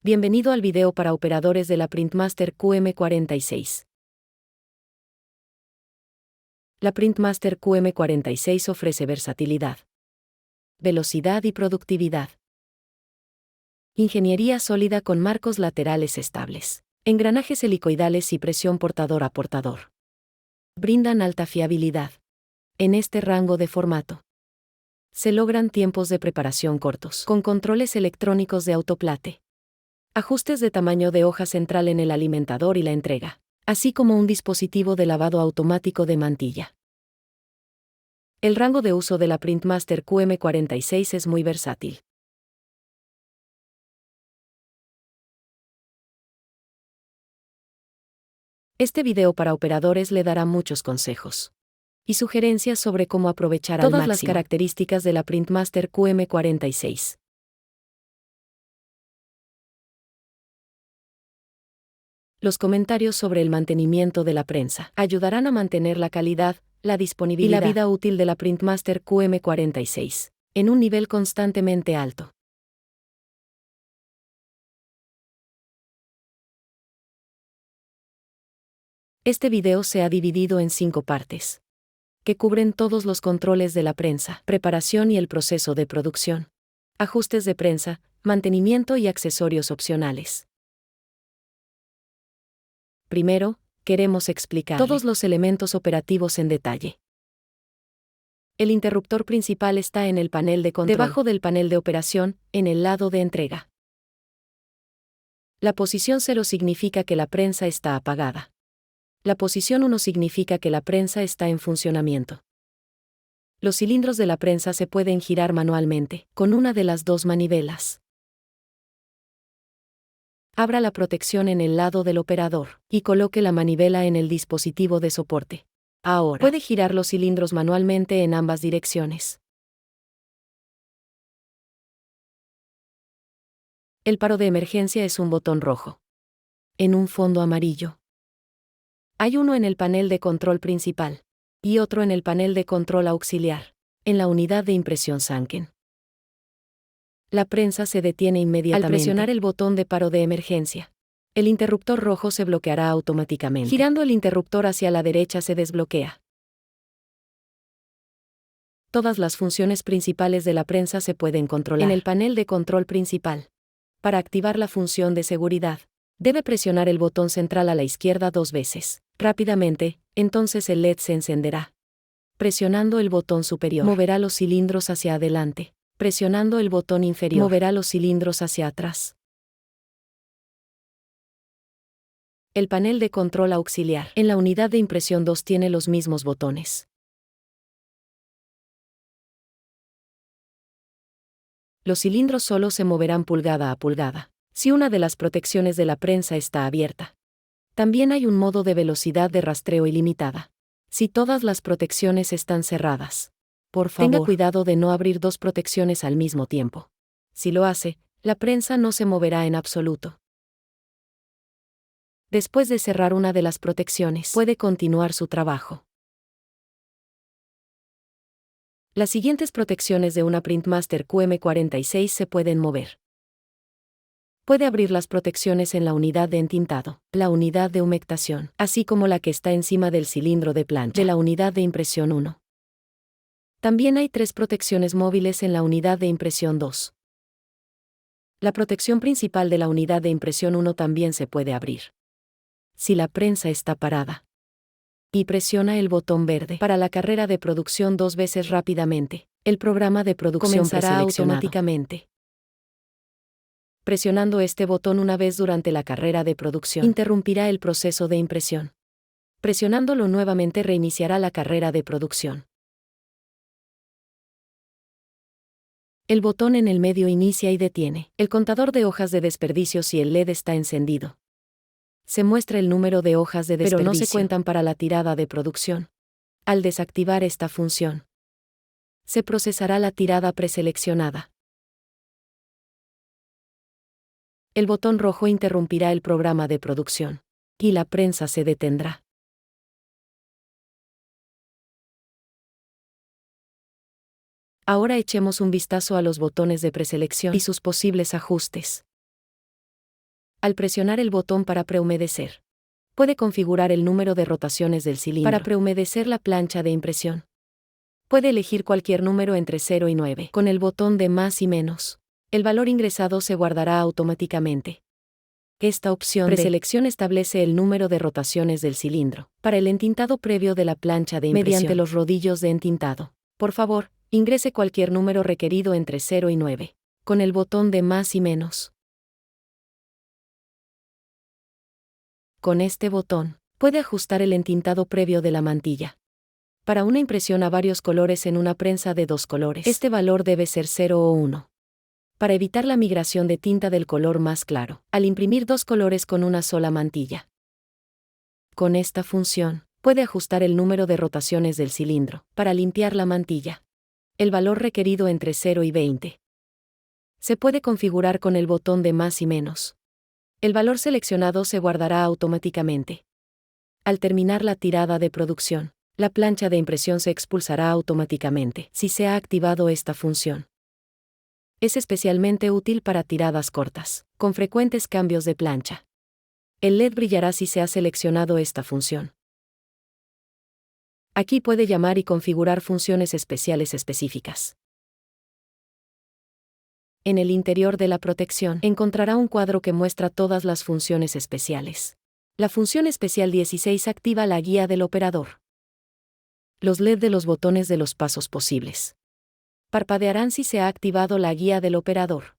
Bienvenido al video para operadores de la Printmaster QM46. La Printmaster QM46 ofrece versatilidad, velocidad y productividad. Ingeniería sólida con marcos laterales estables, engranajes helicoidales y presión portador a portador. Brindan alta fiabilidad. En este rango de formato se logran tiempos de preparación cortos, con controles electrónicos de autoplate, ajustes de tamaño de hoja central en el alimentador y la entrega, así como un dispositivo de lavado automático de mantilla. El rango de uso de la Printmaster QM46 es muy versátil. Este video para operadores le dará muchos consejos y sugerencias sobre cómo aprovechar al máximo todas las características de la Printmaster QM46. Los comentarios sobre el mantenimiento de la prensa ayudarán a mantener la calidad, la disponibilidad y la vida útil de la Printmaster QM46 en un nivel constantemente alto. Este video se ha dividido en 5 partes, que cubren todos los controles de la prensa, preparación y el proceso de producción, ajustes de prensa, mantenimiento y accesorios opcionales. Primero, queremos explicar todos los elementos operativos en detalle. El interruptor principal está en el panel de control, debajo del panel de operación, en el lado de entrega. La posición 0 significa que la prensa está apagada. La posición 1 significa que la prensa está en funcionamiento. Los cilindros de la prensa se pueden girar manualmente, con una de las dos manivelas. Abra la protección en el lado del operador y coloque la manivela en el dispositivo de soporte. Ahora, puede girar los cilindros manualmente en ambas direcciones. El paro de emergencia es un botón rojo, en un fondo amarillo. Hay uno en el panel de control principal y otro en el panel de control auxiliar, en la unidad de impresión Sanken. La prensa se detiene inmediatamente al presionar el botón de paro de emergencia. El interruptor rojo se bloqueará automáticamente. Girando el interruptor hacia la derecha se desbloquea. Todas las funciones principales de la prensa se pueden controlar en el panel de control principal. Para activar la función de seguridad, debe presionar el botón central a la izquierda 2 veces. Rápidamente, entonces el LED se encenderá. Presionando el botón superior, moverá los cilindros hacia adelante. Presionando el botón inferior, moverá los cilindros hacia atrás. El panel de control auxiliar en la unidad de impresión 2 tiene los mismos botones. Los cilindros solo se moverán pulgada a pulgada si una de las protecciones de la prensa está abierta. También hay un modo de velocidad de rastreo ilimitada si todas las protecciones están cerradas. Por favor, tenga cuidado de no abrir 2 protecciones al mismo tiempo. Si lo hace, la prensa no se moverá en absoluto. Después de cerrar una de las protecciones, puede continuar su trabajo. Las siguientes protecciones de una Printmaster QM46 se pueden mover. Puede abrir las protecciones en la unidad de entintado, la unidad de humectación, así como la que está encima del cilindro de plancha de la unidad de impresión 1. También hay 3 protecciones móviles en la unidad de impresión 2. La protección principal de la unidad de impresión 1 también se puede abrir. Si la prensa está parada y presiona el botón verde para la carrera de producción 2 veces rápidamente, el programa de producción comenzará automáticamente. Presionando este botón una vez durante la carrera de producción, interrumpirá el proceso de impresión. Presionándolo nuevamente reiniciará la carrera de producción. El botón en el medio inicia y detiene el contador de hojas de desperdicio si el LED está encendido. Se muestra el número de hojas de desperdicio, pero no se cuentan para la tirada de producción. Al desactivar esta función, se procesará la tirada preseleccionada. El botón rojo interrumpirá el programa de producción y la prensa se detendrá. Ahora echemos un vistazo a los botones de preselección y sus posibles ajustes. Al presionar el botón para prehumedecer, puede configurar el número de rotaciones del cilindro. Para prehumedecer la plancha de impresión, puede elegir cualquier número entre 0 y 9. Con el botón de más y menos, el valor ingresado se guardará automáticamente. Esta opción de preselección establece el número de rotaciones del cilindro para el entintado previo de la plancha de impresión mediante los rodillos de entintado. Por favor, ingrese cualquier número requerido entre 0 y 9, con el botón de más y menos. Con este botón, puede ajustar el entintado previo de la mantilla. Para una impresión a varios colores en una prensa de 2 colores, este valor debe ser 0 o 1. Para evitar la migración de tinta del color más claro, al imprimir 2 colores con una sola mantilla. Con esta función, puede ajustar el número de rotaciones del cilindro para limpiar la mantilla. El valor requerido entre 0 y 20. Se puede configurar con el botón de más y menos. El valor seleccionado se guardará automáticamente. Al terminar la tirada de producción, la plancha de impresión se expulsará automáticamente si se ha activado esta función. Es especialmente útil para tiradas cortas, con frecuentes cambios de plancha. El LED brillará si se ha seleccionado esta función. Aquí puede llamar y configurar funciones especiales específicas. En el interior de la protección encontrará un cuadro que muestra todas las funciones especiales. La función especial 16 activa la guía del operador. Los LED de los botones de los pasos posibles parpadearán si se ha activado la guía del operador.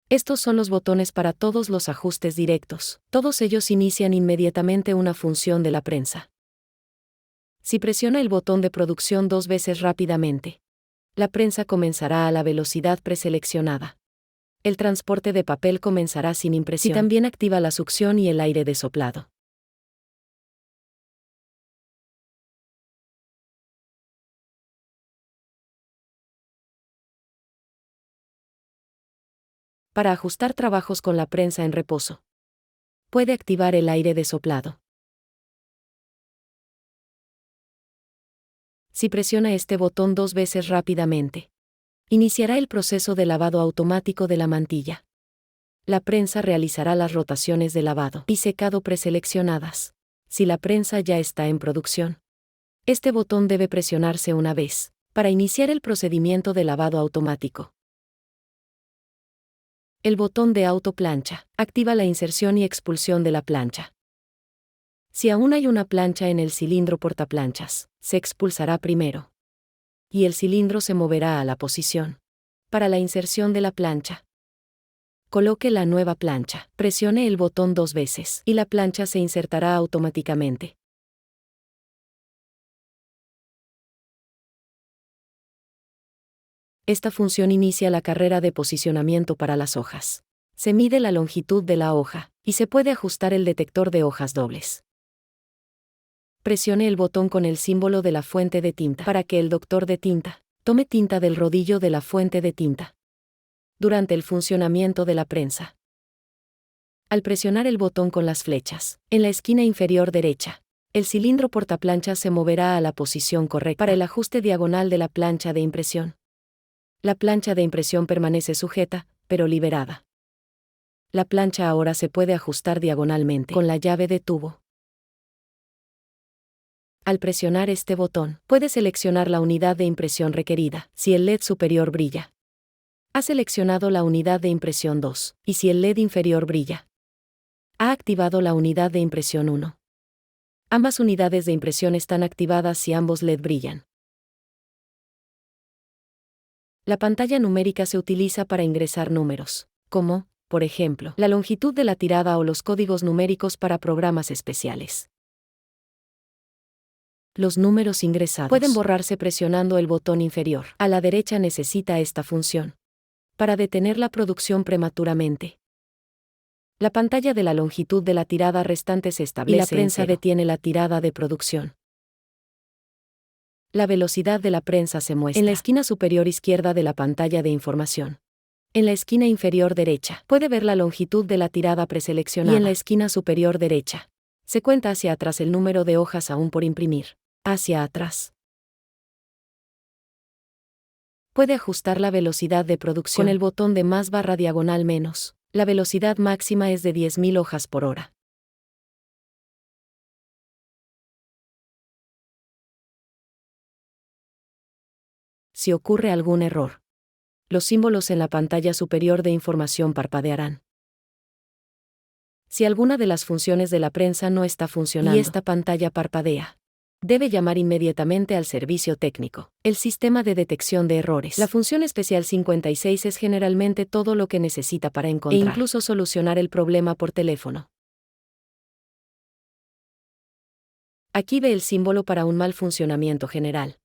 Estos son los botones para todos los ajustes directos. Todos ellos inician inmediatamente una función de la prensa. Si presiona el botón de producción 2 veces rápidamente, la prensa comenzará a la velocidad preseleccionada. El transporte de papel comenzará sin impresión. Si también activa la succión y el aire de soplado. Para ajustar trabajos con la prensa en reposo, puede activar el aire de soplado. Si presiona este botón 2 veces rápidamente, iniciará el proceso de lavado automático de la mantilla. La prensa realizará las rotaciones de lavado y secado preseleccionadas. Si la prensa ya está en producción, este botón debe presionarse una vez para iniciar el procedimiento de lavado automático. El botón de autoplancha activa la inserción y expulsión de la plancha. Si aún hay una plancha en el cilindro portaplanchas, se expulsará primero, y el cilindro se moverá a la posición para la inserción de la plancha. Coloque la nueva plancha, presione el botón 2 veces y la plancha se insertará automáticamente. Esta función inicia la carrera de posicionamiento para las hojas. Se mide la longitud de la hoja y se puede ajustar el detector de hojas dobles. Presione el botón con el símbolo de la fuente de tinta para que el doctor de tinta tome tinta del rodillo de la fuente de tinta durante el funcionamiento de la prensa. Al presionar el botón con las flechas en la esquina inferior derecha, el cilindro portaplanchas se moverá a la posición correcta para el ajuste diagonal de la plancha de impresión. La plancha de impresión permanece sujeta, pero liberada. La plancha ahora se puede ajustar diagonalmente con la llave de tubo. Al presionar este botón, puede seleccionar la unidad de impresión requerida, si el LED superior brilla. Ha seleccionado la unidad de impresión 2, y si el LED inferior brilla, ha activado la unidad de impresión 1. Ambas unidades de impresión están activadas si ambos LED brillan. La pantalla numérica se utiliza para ingresar números, como, por ejemplo, la longitud de la tirada o los códigos numéricos para programas especiales. Los números ingresados pueden borrarse presionando el botón inferior. A la derecha necesita esta función para detener la producción prematuramente. La pantalla de la longitud de la tirada restante se establece y la prensa detiene la tirada de producción. La velocidad de la prensa se muestra en la esquina superior izquierda de la pantalla de información. En la esquina inferior derecha, puede ver la longitud de la tirada preseleccionada. Y en la esquina superior derecha, se cuenta hacia atrás el número de hojas aún por imprimir. Hacia atrás. Puede ajustar la velocidad de producción con el botón de más /diagonal-. La velocidad máxima es de 10.000 hojas por hora. Si ocurre algún error, los símbolos en la pantalla superior de información parpadearán. Si alguna de las funciones de la prensa no está funcionando y esta pantalla parpadea, debe llamar inmediatamente al servicio técnico. El sistema de detección de errores. La función especial 56 es generalmente todo lo que necesita para encontrar e incluso solucionar el problema por teléfono. Aquí ve el símbolo para un mal funcionamiento general.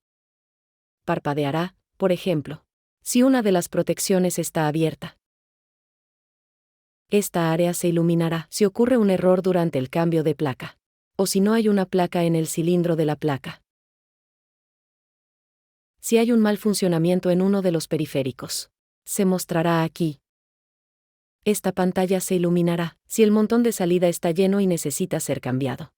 Parpadeará, por ejemplo, si una de las protecciones está abierta. Esta área se iluminará si ocurre un error durante el cambio de placa, o si no hay una placa en el cilindro de la placa. Si hay un mal funcionamiento en uno de los periféricos, se mostrará aquí. Esta pantalla se iluminará si el montón de salida está lleno y necesita ser cambiado.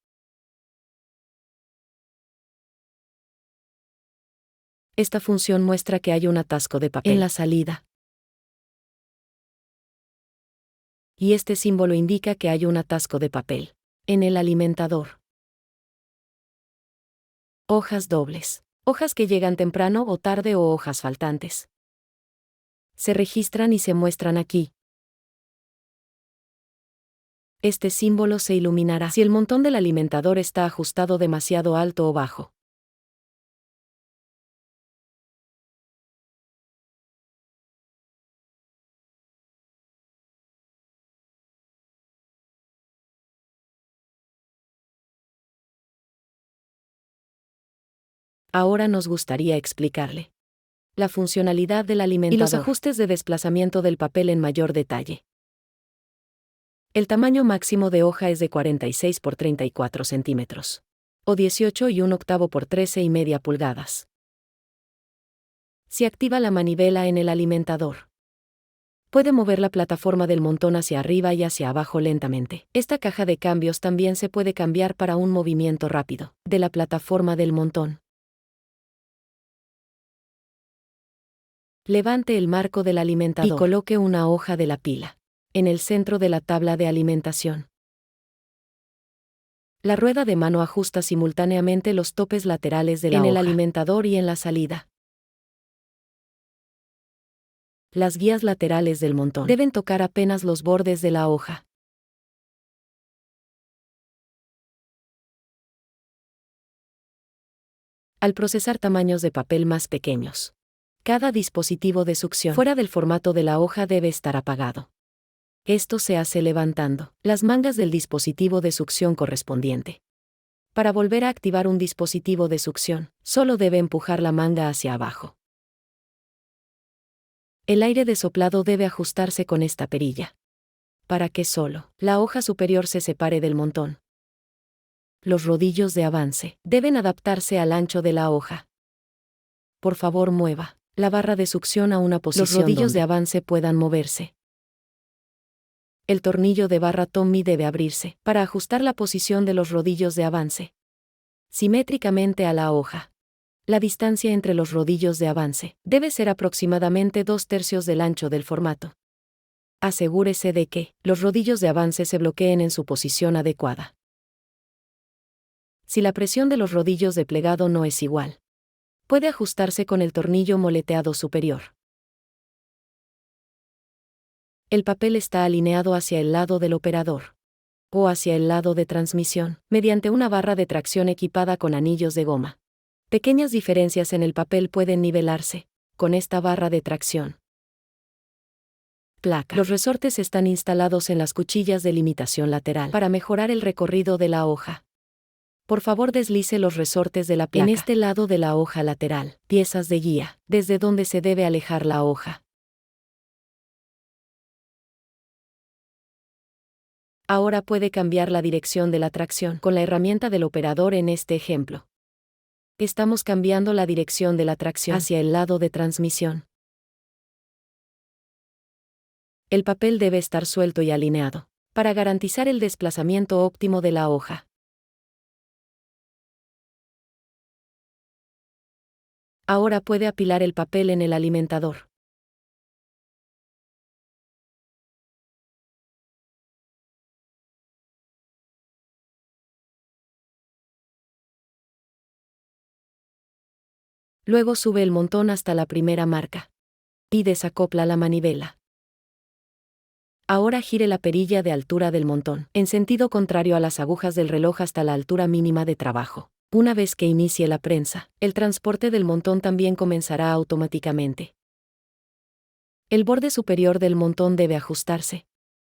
Esta función muestra que hay un atasco de papel en la salida. Y este símbolo indica que hay un atasco de papel en el alimentador. Hojas dobles. Hojas que llegan temprano o tarde o hojas faltantes. Se registran y se muestran aquí. Este símbolo se iluminará si el montón del alimentador está ajustado demasiado alto o bajo. Ahora nos gustaría explicarle la funcionalidad del alimentador y los ajustes de desplazamiento del papel en mayor detalle. El tamaño máximo de hoja es de 46 por 34 centímetros, o 18 y un octavo por 13,5 pulgadas. Si activa la manivela en el alimentador, puede mover la plataforma del montón hacia arriba y hacia abajo lentamente. Esta caja de cambios también se puede cambiar para un movimiento rápido de la plataforma del montón. Levante el marco del alimentador y coloque una hoja de la pila en el centro de la tabla de alimentación. La rueda de mano ajusta simultáneamente los topes laterales de la hoja en el alimentador y en la salida. Las guías laterales del montón deben tocar apenas los bordes de la hoja. Al procesar tamaños de papel más pequeños, cada dispositivo de succión fuera del formato de la hoja debe estar apagado. Esto se hace levantando las mangas del dispositivo de succión correspondiente. Para volver a activar un dispositivo de succión, solo debe empujar la manga hacia abajo. El aire de soplado debe ajustarse con esta perilla, para que solo la hoja superior se separe del montón. Los rodillos de avance deben adaptarse al ancho de la hoja. Por favor, mueva la barra de succión a una posición los rodillos de avance puedan moverse. El tornillo de barra Tommy debe abrirse para ajustar la posición de los rodillos de avance simétricamente a la hoja. La distancia entre los rodillos de avance debe ser aproximadamente 2/3 del ancho del formato. Asegúrese de que los rodillos de avance se bloqueen en su posición adecuada. Si la presión de los rodillos de plegado no es igual, puede ajustarse con el tornillo moleteado superior. El papel está alineado hacia el lado del operador o hacia el lado de transmisión mediante una barra de tracción equipada con anillos de goma. Pequeñas diferencias en el papel pueden nivelarse con esta barra de tracción. Placa. Los resortes están instalados en las cuchillas de limitación lateral para mejorar el recorrido de la hoja. Por favor, deslice los resortes de la placa en este lado de la hoja lateral. Piezas de guía, desde donde se debe alejar la hoja. Ahora puede cambiar la dirección de la tracción con la herramienta del operador en este ejemplo. Estamos cambiando la dirección de la tracción hacia el lado de transmisión. El papel debe estar suelto y alineado para garantizar el desplazamiento óptimo de la hoja. Ahora puede apilar el papel en el alimentador. Luego sube el montón hasta la primera marca. Y desacopla la manivela. Ahora gire la perilla de altura del montón, en sentido contrario a las agujas del reloj hasta la altura mínima de trabajo. Una vez que inicie la prensa, el transporte del montón también comenzará automáticamente. El borde superior del montón debe ajustarse,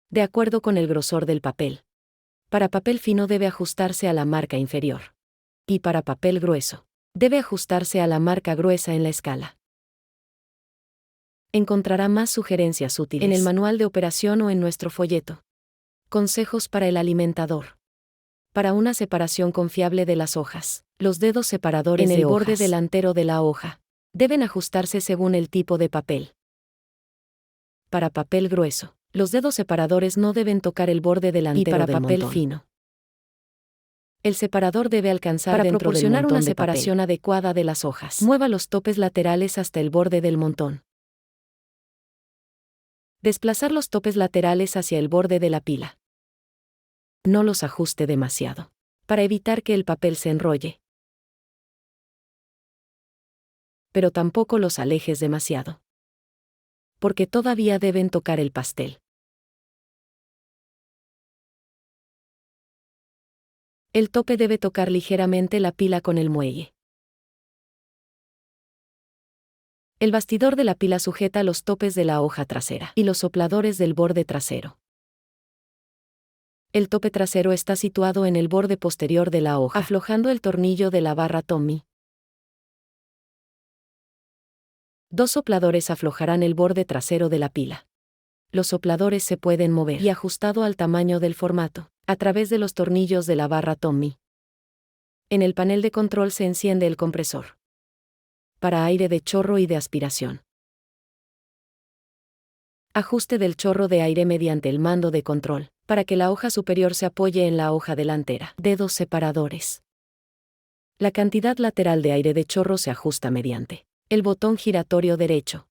de acuerdo con el grosor del papel. Para papel fino debe ajustarse a la marca inferior. Y para papel grueso, debe ajustarse a la marca gruesa en la escala. Encontrará más sugerencias útiles en el manual de operación o en nuestro folleto. Consejos para el alimentador. Para una separación confiable de las hojas, los dedos separadores en el borde delantero de la hoja deben ajustarse según el tipo de papel. Para papel grueso, los dedos separadores no deben tocar el borde delantero del montón. Y para papel fino, el separador debe alcanzar para dentro proporcionar del montón una separación adecuada de las hojas. Mueva los topes laterales hasta el borde del montón. Desplazar los topes laterales hacia el borde de la pila. No los ajuste demasiado, para evitar que el papel se enrolle. Pero tampoco los alejes demasiado, porque todavía deben tocar el pastel. El tope debe tocar ligeramente la pila con el muelle. El bastidor de la pila sujeta los topes de la hoja trasera y los sopladores del borde trasero. El tope trasero está situado en el borde posterior de la hoja, aflojando el tornillo de la barra Tommy. Dos sopladores aflojarán el borde trasero de la pila. Los sopladores se pueden mover y ajustado al tamaño del formato, a través de los tornillos de la barra Tommy. En el panel de control se enciende el compresor para aire de chorro y de aspiración. Ajuste del chorro de aire mediante el mando de control, para que la hoja superior se apoye en la hoja delantera. Dedos separadores. La cantidad lateral de aire de chorro se ajusta mediante el botón giratorio derecho.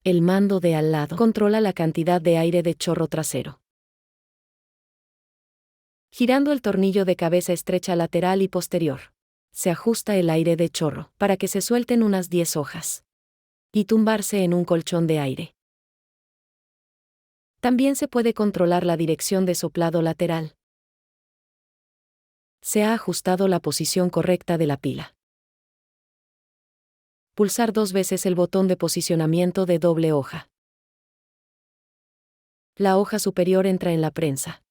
El mando de al lado controla la cantidad de aire de chorro trasero. Girando el tornillo de cabeza estrecha lateral y posterior, se ajusta el aire de chorro para que se suelten unas 10 hojas y tumbarse en un colchón de aire. También se puede controlar la dirección de soplado lateral. Se ha ajustado la posición correcta de la pila. Pulsar 2 veces el botón de posicionamiento de doble hoja. La hoja superior entra en la prensa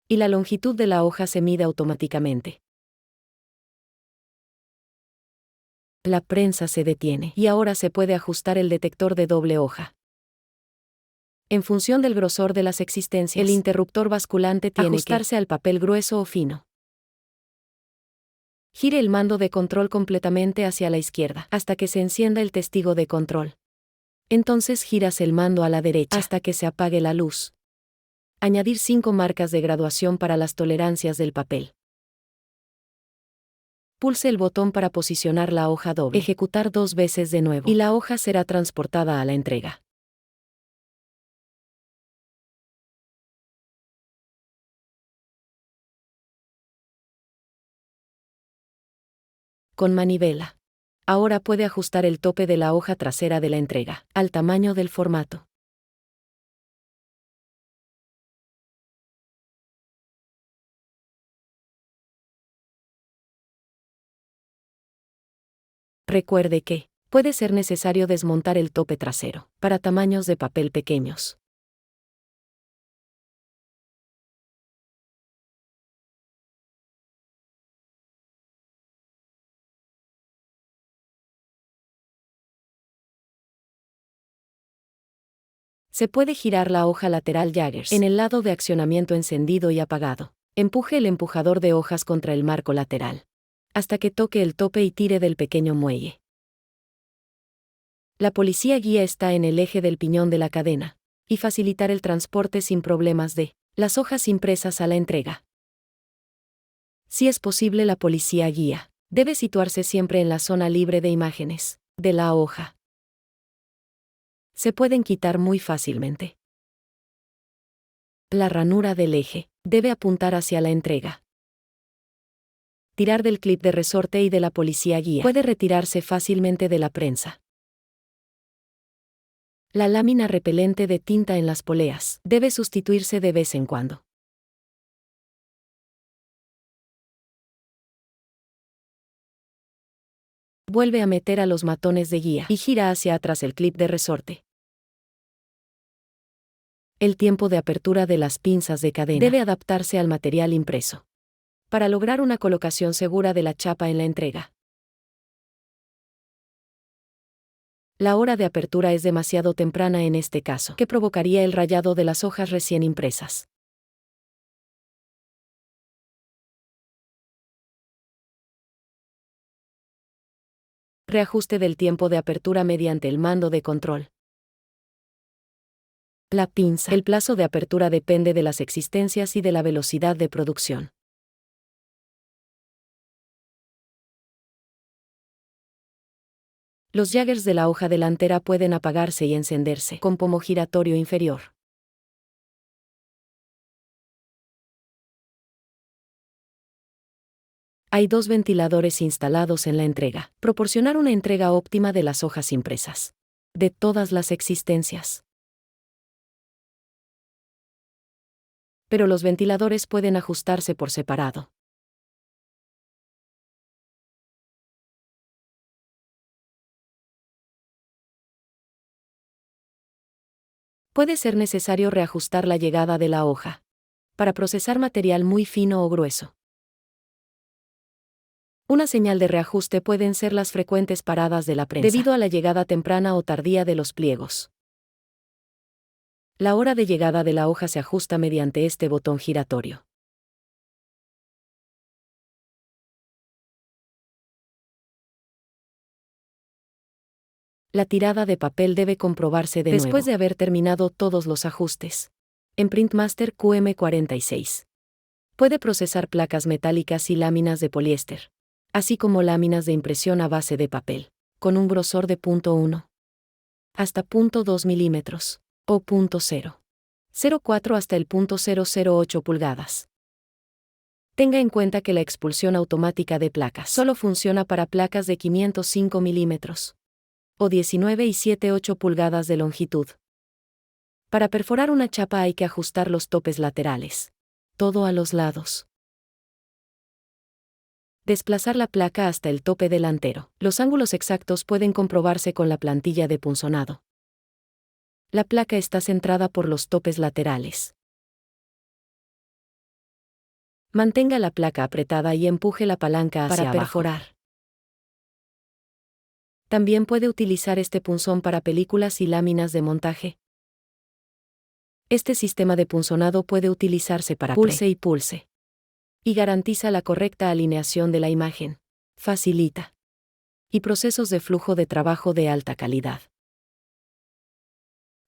y la longitud de la hoja se mide automáticamente. La prensa se detiene y ahora se puede ajustar el detector de doble hoja. En función del grosor de las existencias, el interruptor basculante tiene que ajustarse al papel grueso o fino. Gire el mando de control completamente hacia la izquierda hasta que se encienda el testigo de control. Entonces giras el mando a la derecha hasta que se apague la luz. Añadir 5 marcas de graduación para las tolerancias del papel. Pulse el botón para posicionar la hoja doble. Ejecutar 2 veces de nuevo y la hoja será transportada a la entrega. Con manivela. Ahora puede ajustar el tope de la hoja trasera de la entrega al tamaño del formato. Recuerde que puede ser necesario desmontar el tope trasero para tamaños de papel pequeños. Se puede girar la hoja lateral Jaggers en el lado de accionamiento encendido y apagado. Empuje el empujador de hojas contra el marco lateral hasta que toque el tope y tire del pequeño muelle. La policía guía está en el eje del piñón de la cadena y facilitar el transporte sin problemas de las hojas impresas a la entrega. Si es posible, la policía guía debe situarse siempre en la zona libre de imágenes de la hoja. Se pueden quitar muy fácilmente. La ranura del eje debe apuntar hacia la entrega. Tirar del clip de resorte y de la policía guía. Puede retirarse fácilmente de la prensa. La lámina repelente de tinta en las poleas debe sustituirse de vez en cuando. Vuelve a meter a los matones de guía y gira hacia atrás el clip de resorte. El tiempo de apertura de las pinzas de cadena debe adaptarse al material impreso para lograr una colocación segura de la chapa en la entrega. La hora de apertura es demasiado temprana en este caso, que provocaría el rayado de las hojas recién impresas. Reajuste del tiempo de apertura mediante el mando de control. La pinza. El plazo de apertura depende de las existencias y de la velocidad de producción. Los jaggers de la hoja delantera pueden apagarse y encenderse con pomo giratorio inferior. Hay 2 ventiladores instalados en la entrega. Proporcionar una entrega óptima de las hojas impresas. De todas las existencias. Pero los ventiladores pueden ajustarse por separado. Puede ser necesario reajustar la llegada de la hoja para procesar material muy fino o grueso. Una señal de reajuste pueden ser las frecuentes paradas de la prensa, debido a la llegada temprana o tardía de los pliegos. La hora de llegada de la hoja se ajusta mediante este botón giratorio. La tirada de papel debe comprobarse de nuevo después de haber terminado todos los ajustes. En Printmaster QM46. Puede procesar placas metálicas y láminas de poliéster, así como láminas de impresión a base de papel, con un grosor de 0.1 hasta 0.2 milímetros, o 0.004 hasta el 0.008 pulgadas. Tenga en cuenta que la expulsión automática de placas solo funciona para placas de 505 milímetros, o 19,78 pulgadas de longitud. Para perforar una chapa hay que ajustar los topes laterales. Todo a los lados. Desplazar la placa hasta el tope delantero. Los ángulos exactos pueden comprobarse con la plantilla de punzonado. La placa está centrada por los topes laterales. Mantenga la placa apretada y empuje la palanca hacia abajo para perforar. También puede utilizar este punzón para películas y láminas de montaje. Este sistema de punzonado puede utilizarse para pulse y pulse. Y garantiza la correcta alineación de la imagen. Facilita. Y procesos de flujo de trabajo de alta calidad.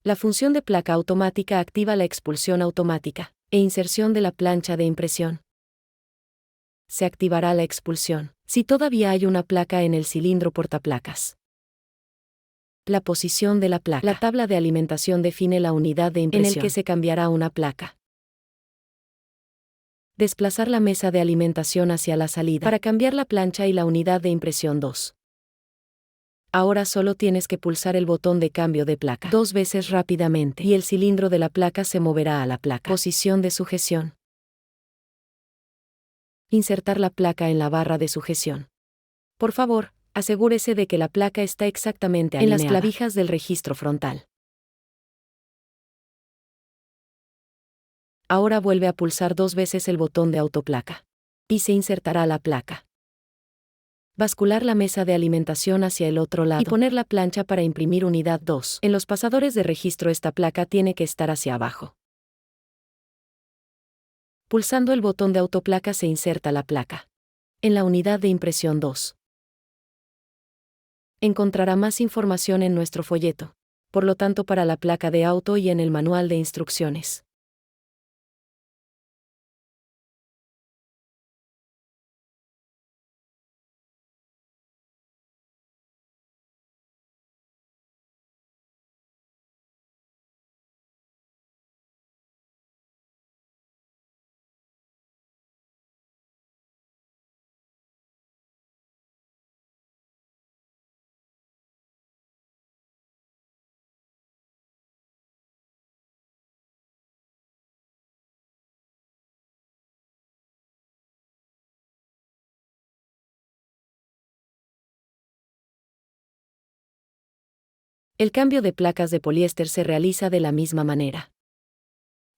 La función de placa automática activa la expulsión automática e inserción de la plancha de impresión. Se activará la expulsión si todavía hay una placa en el cilindro portaplacas. La posición de la placa. La tabla de alimentación define la unidad de impresión en el que se cambiará una placa. Desplazar la mesa de alimentación hacia la salida para cambiar la plancha y la unidad de impresión 2. Ahora solo tienes que pulsar el botón de cambio de placa 2 veces rápidamente y el cilindro de la placa se moverá a la placa. Posición de sujeción. Insertar la placa en la barra de sujeción. Por favor, asegúrese de que la placa está exactamente alineada en las clavijas del registro frontal. Ahora vuelve a pulsar 2 veces el botón de autoplaca. Y se insertará la placa. Bascular la mesa de alimentación hacia el otro lado y poner la plancha para imprimir unidad 2. En los pasadores de registro esta placa tiene que estar hacia abajo. Pulsando el botón de autoplaca se inserta la placa en la unidad de impresión 2. Encontrará más información en nuestro folleto, por lo tanto para la placa de auto y en el manual de instrucciones. El cambio de placas de poliéster se realiza de la misma manera.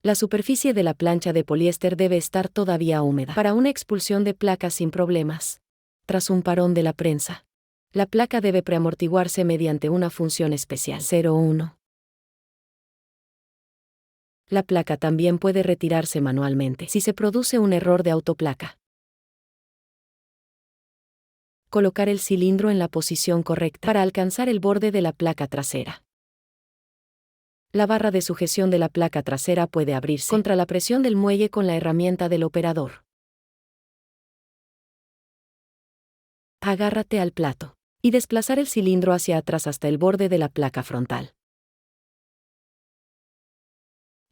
La superficie de la plancha de poliéster debe estar todavía húmeda para una expulsión de placas sin problemas. Tras un parón de la prensa, la placa debe preamortiguarse mediante una función especial. 01. La placa también puede retirarse manualmente si se produce un error de autoplaca. Colocar el cilindro en la posición correcta para alcanzar el borde de la placa trasera. La barra de sujeción de la placa trasera puede abrirse contra la presión del muelle con la herramienta del operador. Agárrate al plato y desplazar el cilindro hacia atrás hasta el borde de la placa frontal.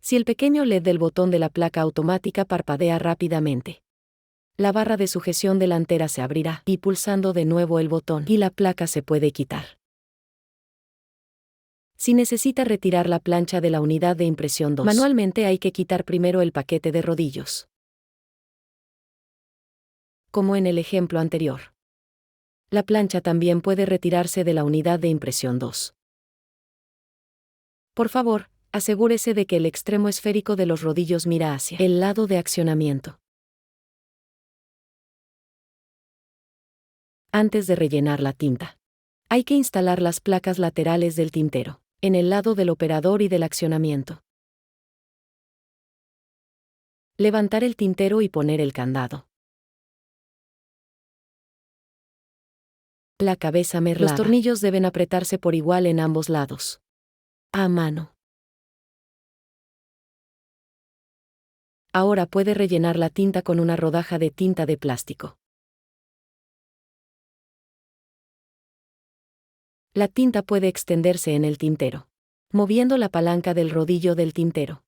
Si el pequeño LED del botón de la placa automática parpadea rápidamente, la barra de sujeción delantera se abrirá y pulsando de nuevo el botón y la placa se puede quitar. Si necesita retirar la plancha de la unidad de impresión 2, manualmente hay que quitar primero el paquete de rodillos. Como en el ejemplo anterior. La plancha también puede retirarse de la unidad de impresión 2. Por favor, asegúrese de que el extremo esférico de los rodillos mira hacia el lado de accionamiento. Antes de rellenar la tinta, hay que instalar las placas laterales del tintero, en el lado del operador y del accionamiento. Levantar el tintero y poner el candado. La cabeza merlada. Los tornillos deben apretarse por igual en ambos lados. A mano. Ahora puede rellenar la tinta con una rodaja de tinta de plástico. La tinta puede extenderse en el tintero, moviendo la palanca del rodillo del tintero.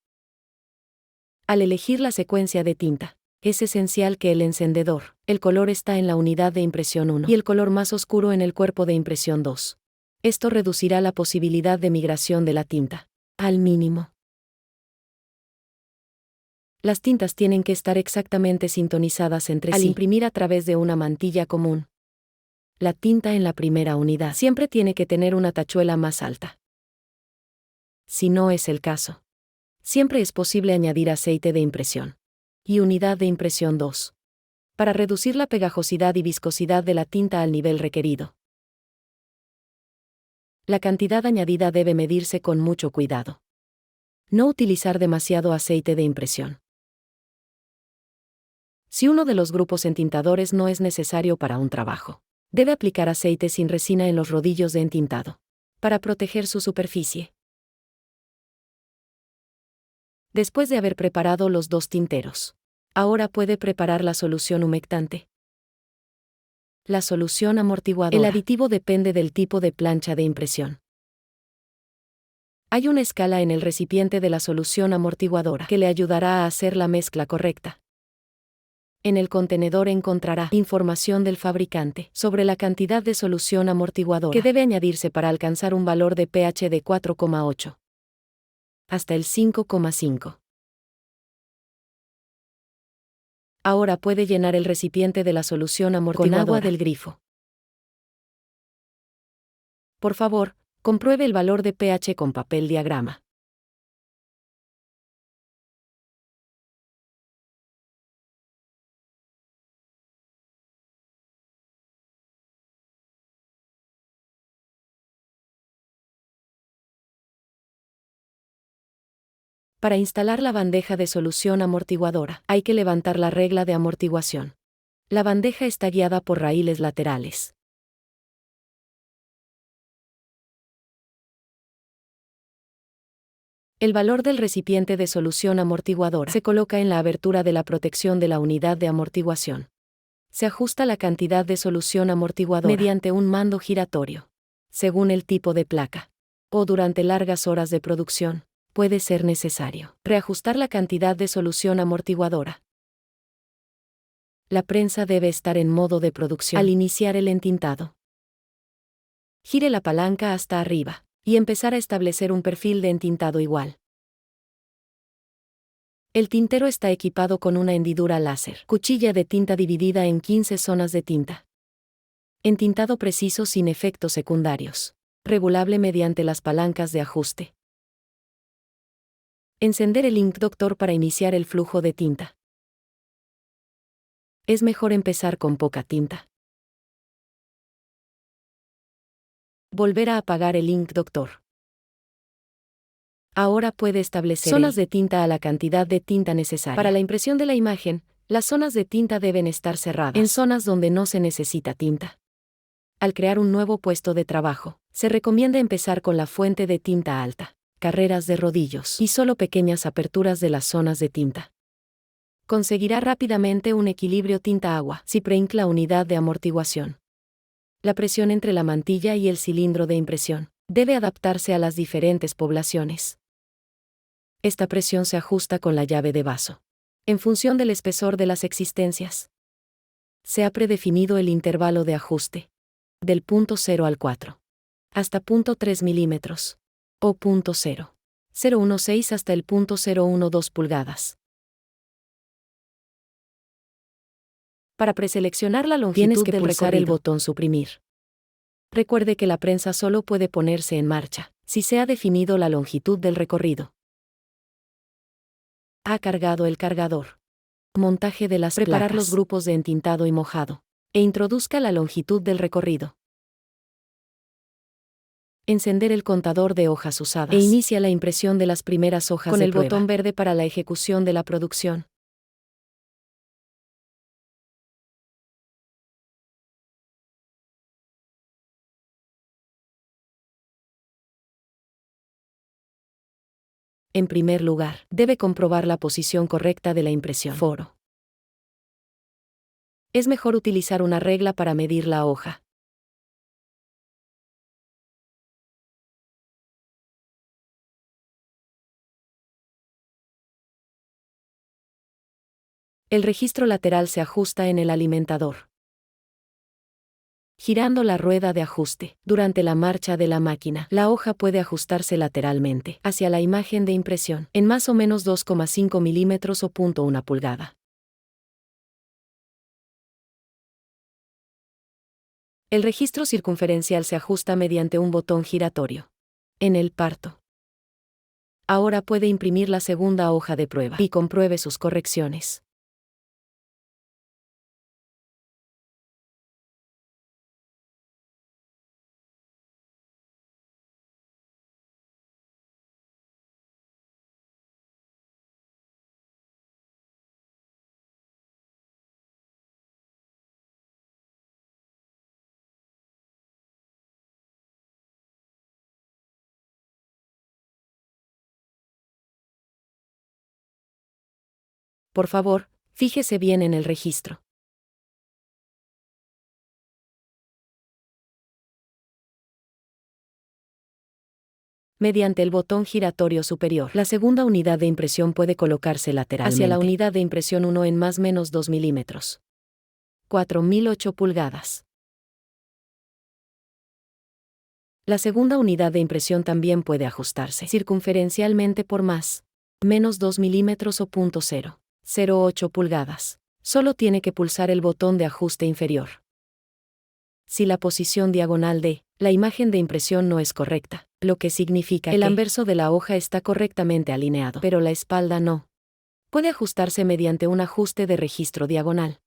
Al elegir la secuencia de tinta, es esencial que el encendedor, el color está en la unidad de impresión 1 y el color más oscuro en el cuerpo de impresión 2. Esto reducirá la posibilidad de migración de la tinta al mínimo. Las tintas tienen que estar exactamente sintonizadas entre sí. Al imprimir a través de una mantilla común, la tinta en la primera unidad siempre tiene que tener una tachuela más alta. Si no es el caso, siempre es posible añadir aceite de impresión y unidad de impresión 2 para reducir la pegajosidad y viscosidad de la tinta al nivel requerido. La cantidad añadida debe medirse con mucho cuidado. No utilizar demasiado aceite de impresión. Si uno de los grupos entintadores no es necesario para un trabajo, debe aplicar aceite sin resina en los rodillos de entintado, para proteger su superficie. Después de haber preparado los dos tinteros, ahora puede preparar la solución humectante. La solución amortiguadora. El aditivo depende del tipo de plancha de impresión. Hay una escala en el recipiente de la solución amortiguadora que le ayudará a hacer la mezcla correcta. En el contenedor encontrará información del fabricante sobre la cantidad de solución amortiguadora que debe añadirse para alcanzar un valor de pH de 4,8 hasta el 5,5. Ahora puede llenar el recipiente de la solución amortiguadora con agua del grifo. Por favor, compruebe el valor de pH con papel diagrama. Para instalar la bandeja de solución amortiguadora, hay que levantar la regla de amortiguación. La bandeja está guiada por raíles laterales. El valor del recipiente de solución amortiguadora se coloca en la abertura de la protección de la unidad de amortiguación. Se ajusta la cantidad de solución amortiguadora mediante un mando giratorio, según el tipo de placa, o durante largas horas de producción. Puede ser necesario reajustar la cantidad de solución amortiguadora. La prensa debe estar en modo de producción al iniciar el entintado. Gire la palanca hasta arriba y empezar a establecer un perfil de entintado igual. El tintero está equipado con una hendidura láser, cuchilla de tinta dividida en 15 zonas de tinta. Entintado preciso sin efectos secundarios. regulable mediante las palancas de ajuste. Encender el Ink Doctor para iniciar el flujo de tinta. Es mejor empezar con poca tinta. Volver a apagar el Ink Doctor. Ahora puede establecer zonas de tinta a la cantidad de tinta necesaria. Para la impresión de la imagen, las zonas de tinta deben estar cerradas en zonas donde no se necesita tinta. Al crear un nuevo puesto de trabajo, se recomienda empezar con la fuente de tinta alta, carreras de rodillos y solo pequeñas aperturas de las zonas de tinta. Conseguirá rápidamente un equilibrio tinta-agua si preinc la unidad de amortiguación. La presión entre la mantilla y el cilindro de impresión debe adaptarse a las diferentes poblaciones. Esta presión se ajusta con la llave de vaso, en función del espesor de las existencias. Se ha predefinido el intervalo de ajuste, del punto 0 al 4, hasta punto 3 milímetros, o punto 0, 0,16 hasta el punto 0,12 pulgadas. Para preseleccionar la longitud tienes que pulsar el botón suprimir. Recuerde que la prensa solo puede ponerse en marcha si se ha definido la longitud del recorrido. Ha cargado el cargador. Montaje de las preparar placas. Los grupos de entintado y mojado, e introduzca la longitud del recorrido. Encender el contador de hojas usadas e inicia la impresión de las primeras hojas con el botón verde para la ejecución de la producción. En primer lugar, debe comprobar la posición correcta de la impresión. Foro. Es mejor utilizar una regla para medir la hoja. El registro lateral se ajusta en el alimentador. Girando la rueda de ajuste, durante la marcha de la máquina, la hoja puede ajustarse lateralmente hacia la imagen de impresión, en más o menos 2,5 milímetros o 0,1 pulgada. El registro circunferencial se ajusta mediante un botón giratorio. En el parto. Ahora puede imprimir la segunda hoja de prueba y compruebe sus correcciones. Por favor, fíjese bien en el registro. Mediante el botón giratorio superior, la segunda unidad de impresión puede colocarse lateralmente hacia la unidad de impresión 1 en más menos 2 milímetros. 4008 pulgadas. La segunda unidad de impresión también puede ajustarse circunferencialmente por más menos 2 milímetros o 0,08 pulgadas. Solo tiene que pulsar el botón de ajuste inferior. Si la posición diagonal de la imagen de impresión no es correcta, lo que significa que el anverso de la hoja está correctamente alineado, pero la espalda no, puede ajustarse mediante un ajuste de registro diagonal.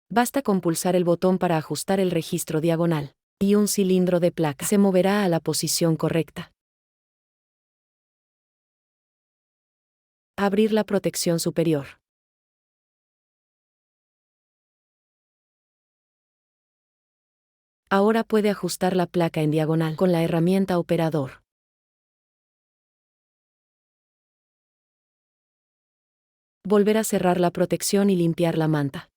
Basta con pulsar el botón para ajustar el registro diagonal, y un cilindro de placa se moverá a la posición correcta. Abrir la protección superior. Ahora puede ajustar la placa en diagonal con la herramienta operador. Volver a cerrar la protección y limpiar la manta.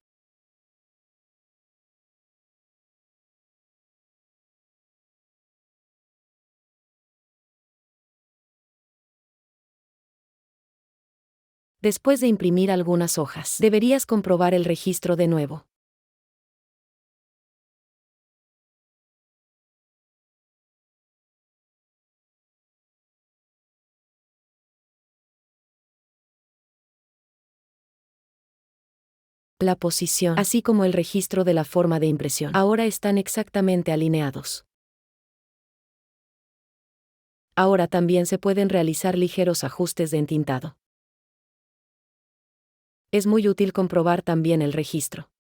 Después de imprimir algunas hojas, deberías comprobar el registro de nuevo. La posición, así como el registro de la forma de impresión, ahora están exactamente alineados. Ahora también se pueden realizar ligeros ajustes de entintado. Es muy útil comprobar también el registro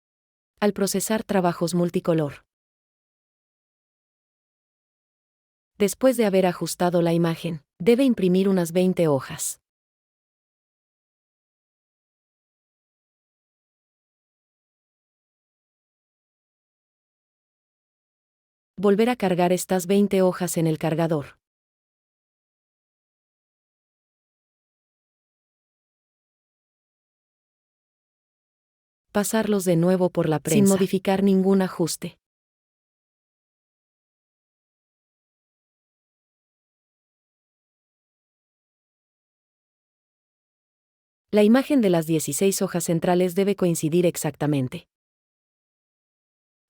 al procesar trabajos multicolor. Después de haber ajustado la imagen, debe imprimir unas 20 hojas. Volver a cargar estas 20 hojas en el cargador. Pasarlos de nuevo por la prensa, sin modificar ningún ajuste. La imagen de las 16 hojas centrales debe coincidir exactamente.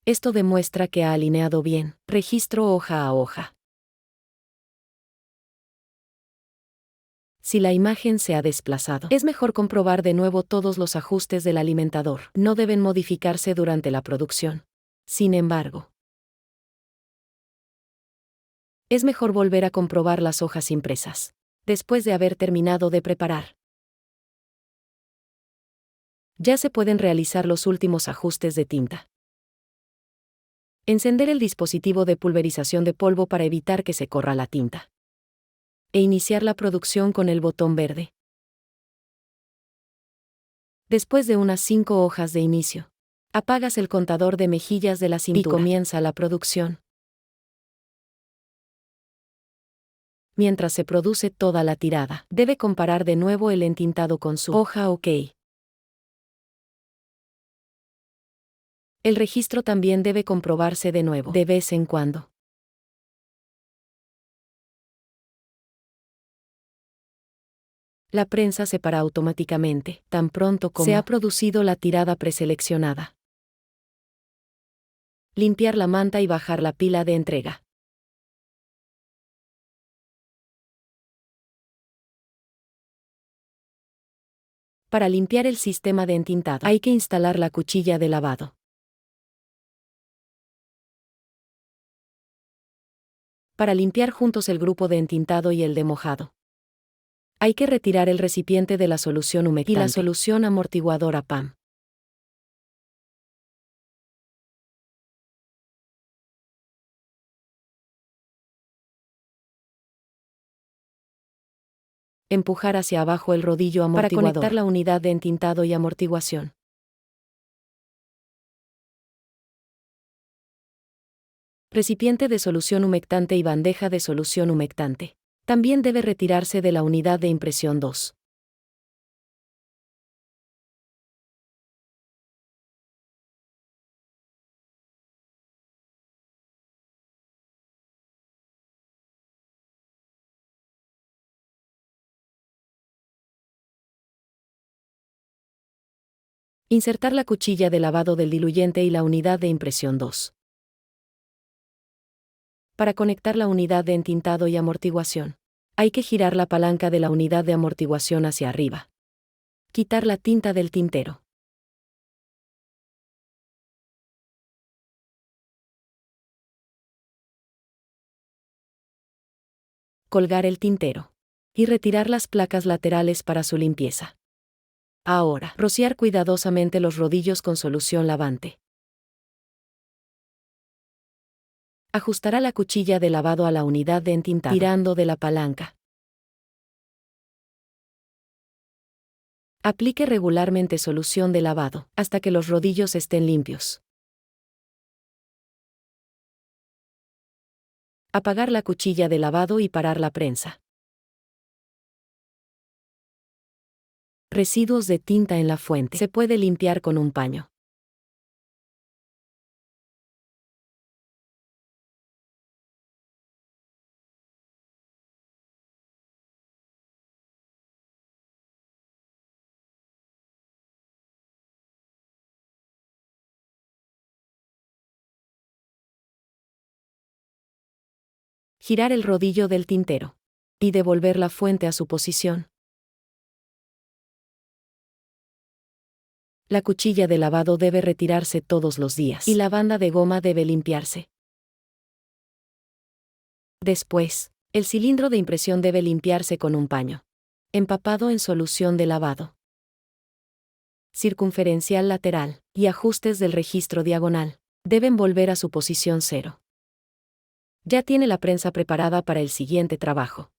Esto demuestra que ha alineado bien, registro hoja a hoja. Si la imagen se ha desplazado, es mejor comprobar de nuevo todos los ajustes del alimentador. No deben modificarse durante la producción. Sin embargo, es mejor volver a comprobar las hojas impresas, después de haber terminado de preparar. Ya se pueden realizar los últimos ajustes de tinta. Encender el dispositivo de pulverización de polvo para evitar que se corra la tinta. E iniciar la producción con el botón verde. Después de unas 5 hojas de inicio, apagas el contador de mejillas de la cintura y comienza la producción. Mientras se produce toda la tirada, debe comparar de nuevo el entintado con su hoja OK. El registro también debe comprobarse de nuevo, de vez en cuando. La prensa separa automáticamente, tan pronto como se ha producido la tirada preseleccionada. Limpiar la manta y bajar la pila de entrega. Para limpiar el sistema de entintado, hay que instalar la cuchilla de lavado. Para limpiar juntos el grupo de entintado y el de mojado, hay que retirar el recipiente de la solución humectante y la solución amortiguadora PAM. Empujar hacia abajo el rodillo amortiguador para conectar la unidad de entintado y amortiguación. Recipiente de solución humectante y bandeja de solución humectante. También debe retirarse de la unidad de impresión 2. Insertar la cuchilla de lavado del diluyente y la unidad de impresión 2. Para conectar la unidad de entintado y amortiguación, hay que girar la palanca de la unidad de amortiguación hacia arriba. Quitar la tinta del tintero. Colgar el tintero. Y retirar las placas laterales para su limpieza. Ahora, rociar cuidadosamente los rodillos con solución lavante. Ajustará la cuchilla de lavado a la unidad de entintado, tirando de la palanca. Aplique regularmente solución de lavado, hasta que los rodillos estén limpios. Apagar la cuchilla de lavado y parar la prensa. Residuos de tinta en la fuente. Se puede limpiar con un paño. Girar el rodillo del tintero. Y devolver la fuente a su posición. La cuchilla de lavado debe retirarse todos los días y la banda de goma debe limpiarse. Después, El cilindro de impresión debe limpiarse con un paño empapado en solución de lavado. Circunferencial lateral y ajustes del registro diagonal deben volver a su posición 0. Ya tiene la prensa preparada para el siguiente trabajo.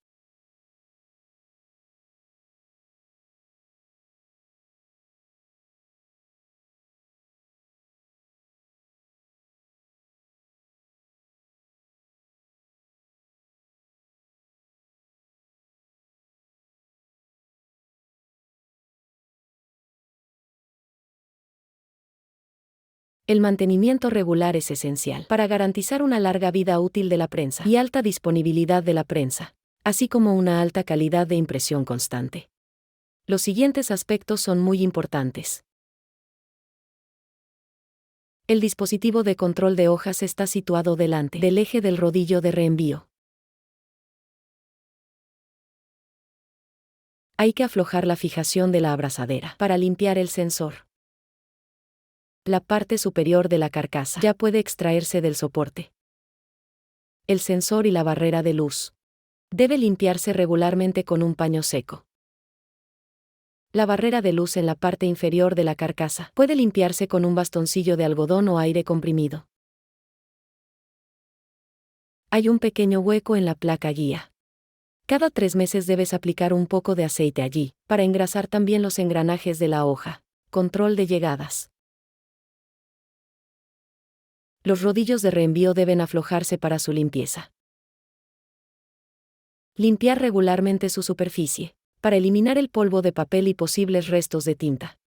El mantenimiento regular es esencial para garantizar una larga vida útil de la prensa y alta disponibilidad de la prensa, así como una alta calidad de impresión constante. Los siguientes aspectos son muy importantes. El dispositivo de control de hojas está situado delante del eje del rodillo de reenvío. Hay que aflojar la fijación de la abrazadera para limpiar el sensor. La parte superior de la carcasa ya puede extraerse del soporte. El sensor y la barrera de luz debe limpiarse regularmente con un paño seco. La barrera de luz en la parte inferior de la carcasa puede limpiarse con un bastoncillo de algodón o aire comprimido. Hay un pequeño hueco en la placa guía. Cada 3 meses debes aplicar un poco de aceite allí, para engrasar también los engranajes de la hoja. Control de llegadas. Los rodillos de reenvío deben aflojarse para su limpieza. Limpiar regularmente su superficie, para eliminar el polvo de papel y posibles restos de tinta.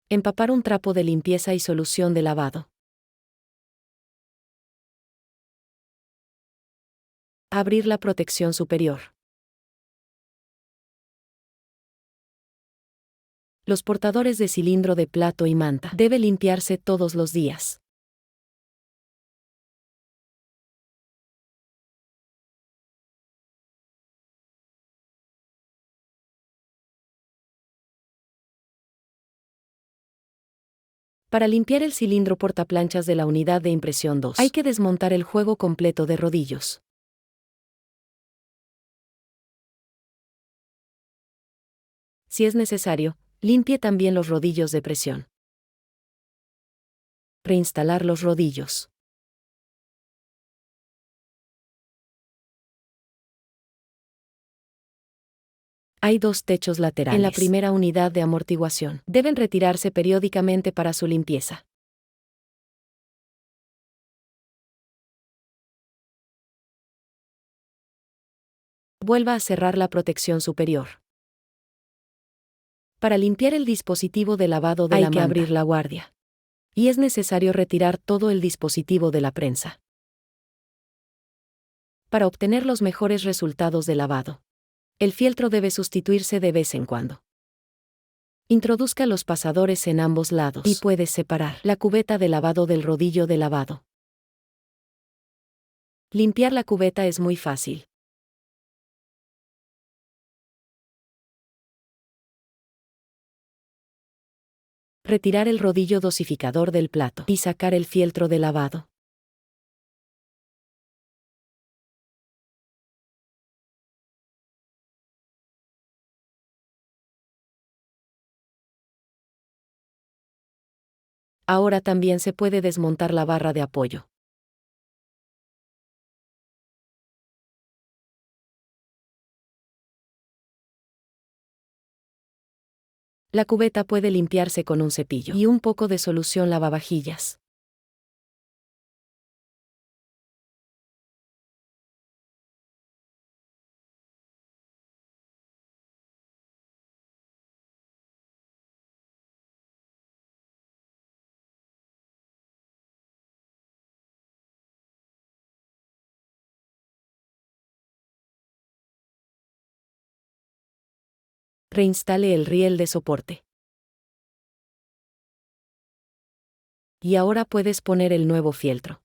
Empapar un trapo de limpieza y solución de lavado. Abrir la protección superior. Los portadores de cilindro de plato y manta deben limpiarse todos los días. Para limpiar el cilindro portaplanchas de la unidad de impresión 2, hay que desmontar el juego completo de rodillos. Si es necesario, limpie también los rodillos de presión. Reinstalar los rodillos. Hay 2 techos laterales en la primera unidad de amortiguación. Deben retirarse periódicamente para su limpieza. Vuelva a cerrar la protección superior. Para limpiar el dispositivo de lavado de la manta, hay que abrir la guardia. Y es necesario retirar todo el dispositivo de la prensa. Para obtener los mejores resultados de lavado, el fieltro debe sustituirse de vez en cuando. Introduzca los pasadores en ambos lados y puede separar la cubeta de lavado del rodillo de lavado. Limpiar la cubeta es muy fácil. Retirar el rodillo dosificador del plato y sacar el fieltro de lavado. Ahora también se puede desmontar la barra de apoyo. La cubeta puede limpiarse con un cepillo y un poco de solución lavavajillas. Reinstale el riel de soporte. Y ahora puedes poner el nuevo fieltro.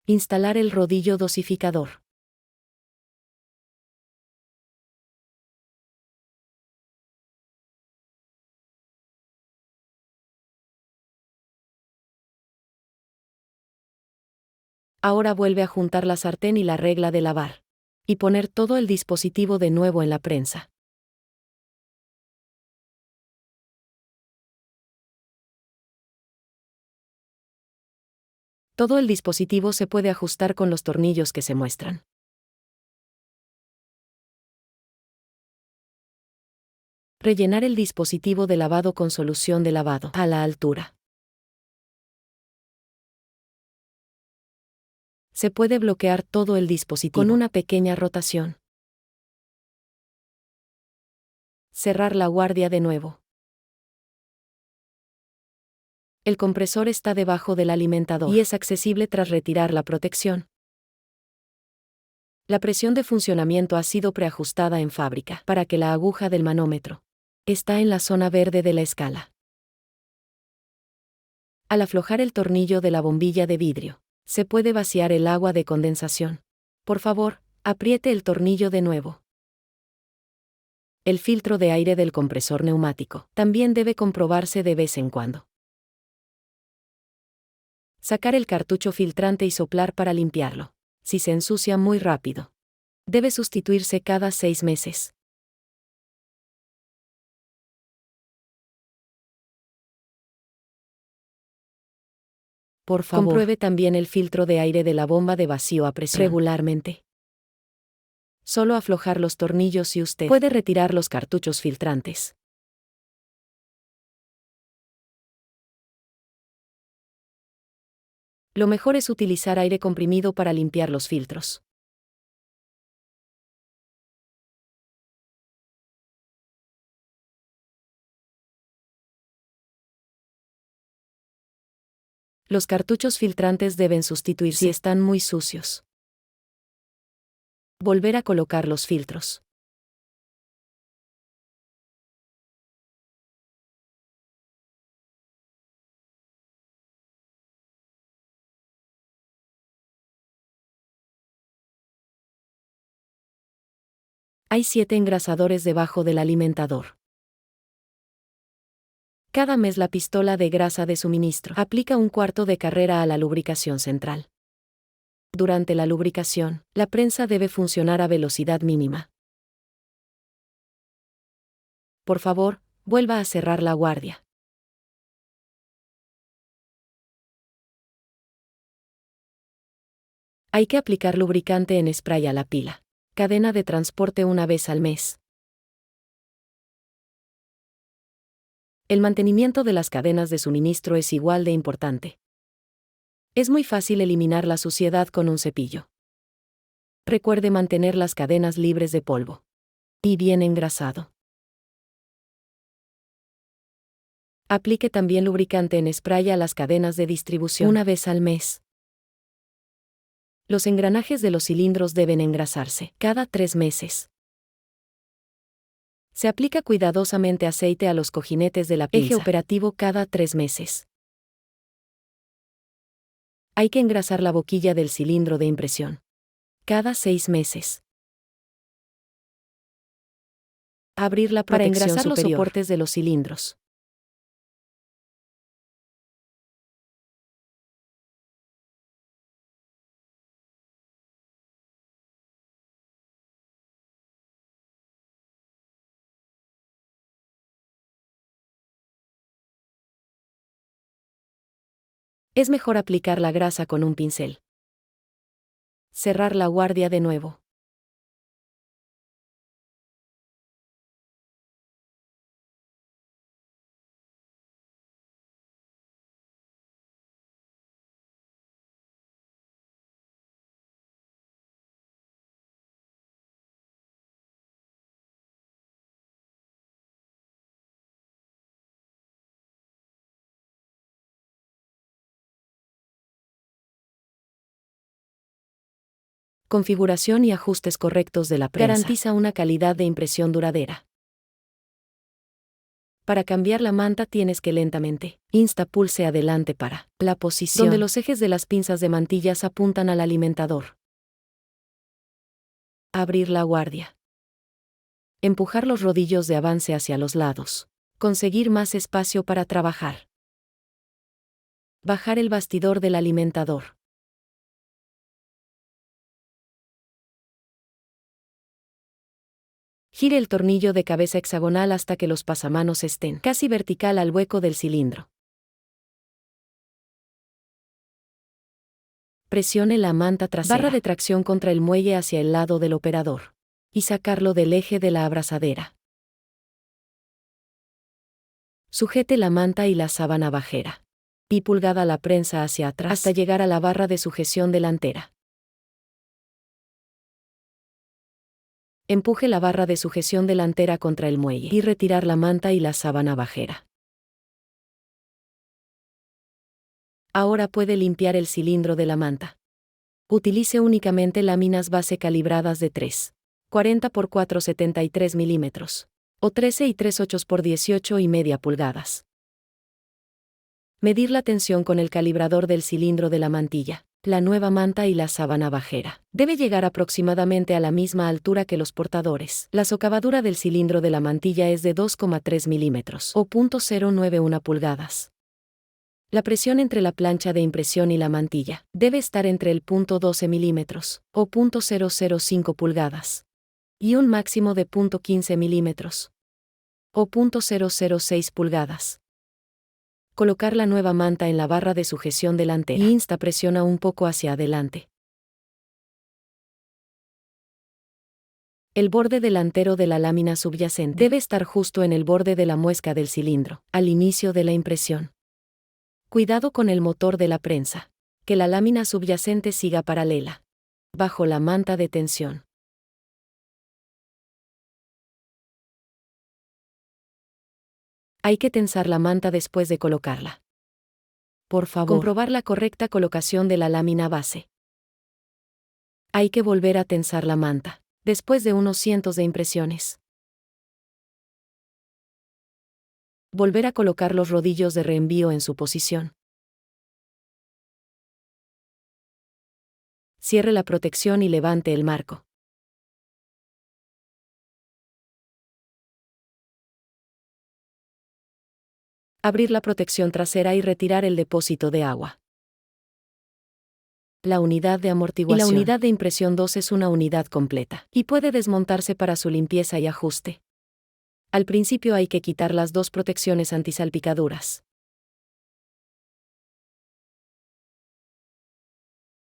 Instalar el rodillo dosificador. Ahora vuelve a juntar la sartén y la regla de lavar. Y poner todo el dispositivo de nuevo en la prensa. Todo el dispositivo se puede ajustar con los tornillos que se muestran. Rellenar el dispositivo de lavado con solución de lavado a la altura. Se puede bloquear todo el dispositivo con una pequeña rotación. Cerrar la guardia de nuevo. El compresor está debajo del alimentador y es accesible tras retirar la protección. La presión de funcionamiento ha sido preajustada en fábrica para que la aguja del manómetro está en la zona verde de la escala. Al aflojar el tornillo de la bombilla de vidrio, se puede vaciar el agua de condensación. Por favor, apriete el tornillo de nuevo. El filtro de aire del compresor neumático también debe comprobarse de vez en cuando. Sacar el cartucho filtrante y soplar para limpiarlo. Si se ensucia muy rápido, debe sustituirse cada 6 meses. Por favor, compruebe también el filtro de aire de la bomba de vacío a presión regularmente. Solo aflojar los tornillos y usted puede retirar los cartuchos filtrantes. Lo mejor es utilizar aire comprimido para limpiar los filtros. Los cartuchos filtrantes deben sustituirse si están muy sucios. Volver a colocar los filtros. Hay 7 engrasadores debajo del alimentador. Cada mes la pistola de grasa de suministro aplica un cuarto de carrera a la lubricación central. Durante la lubricación, la prensa debe funcionar a velocidad mínima. Por favor, vuelva a cerrar la guardia. Hay que aplicar lubricante en spray a la pila. Cadena de transporte una vez al mes. El mantenimiento de las cadenas de suministro es igual de importante. Es muy fácil eliminar la suciedad con un cepillo. Recuerde mantener las cadenas libres de polvo y bien engrasado. Aplique también lubricante en spray a las cadenas de distribución una vez al mes. Los engranajes de los cilindros deben engrasarse cada 3 meses. Se aplica cuidadosamente aceite a los cojinetes de la pinza. Eje operativo cada 3 meses. Hay que engrasar la boquilla del cilindro de impresión cada 6 meses. Abrir la protección para engrasar superior. Los soportes de los cilindros. Es mejor aplicar la grasa con un pincel. Cerrar la guardia de nuevo. Configuración y ajustes correctos de la prensa. Garantiza una calidad de impresión duradera. Para cambiar la manta tienes que lentamente instapulse adelante para la posición donde los ejes de las pinzas de mantillas apuntan al alimentador. Abrir la guardia. Empujar los rodillos de avance hacia los lados. Conseguir más espacio para trabajar. Bajar el bastidor del alimentador. Gire el tornillo de cabeza hexagonal hasta que los pasamanos estén casi vertical al hueco del cilindro. Presione la manta trasera. Barra de tracción contra el muelle hacia el lado del operador. Y sacarlo del eje de la abrazadera. Sujete la manta y la sábana bajera. Y pulgada la prensa hacia atrás hasta llegar a la barra de sujeción delantera. Empuje la barra de sujeción delantera contra el muelle y retirar la manta y la sábana bajera. Ahora puede limpiar el cilindro de la manta. Utilice únicamente láminas base calibradas de 3,40 x 4,73 milímetros o 13 3/8 x 18,5 pulgadas. Medir la tensión con el calibrador del cilindro de la mantilla, la nueva manta y la sábana bajera. Debe llegar aproximadamente a la misma altura que los portadores. La socavadura del cilindro de la mantilla es de 2,3 milímetros o 0,091 pulgadas. La presión entre la plancha de impresión y la mantilla debe estar entre el 0,12 milímetros o 0,005 pulgadas y un máximo de 0,15 milímetros o 0,006 pulgadas. Colocar la nueva manta en la barra de sujeción delantera y presiona un poco hacia adelante. El borde delantero de la lámina subyacente debe estar justo en el borde de la muesca del cilindro, al inicio de la impresión. Cuidado con el motor de la prensa. Que la lámina subyacente siga paralela. Bajo la manta de tensión. Hay que tensar la manta después de colocarla. Por favor, comprobar la correcta colocación de la lámina base. Hay que volver a tensar la manta, después de unos cientos de impresiones. Volver a colocar los rodillos de reenvío en su posición. Cierre la protección y levante el marco. Abrir la protección trasera y retirar el depósito de agua. La unidad de amortiguación. Y la unidad de impresión 2 es una unidad completa y puede desmontarse para su limpieza y ajuste. Al principio hay que quitar las dos protecciones antisalpicaduras.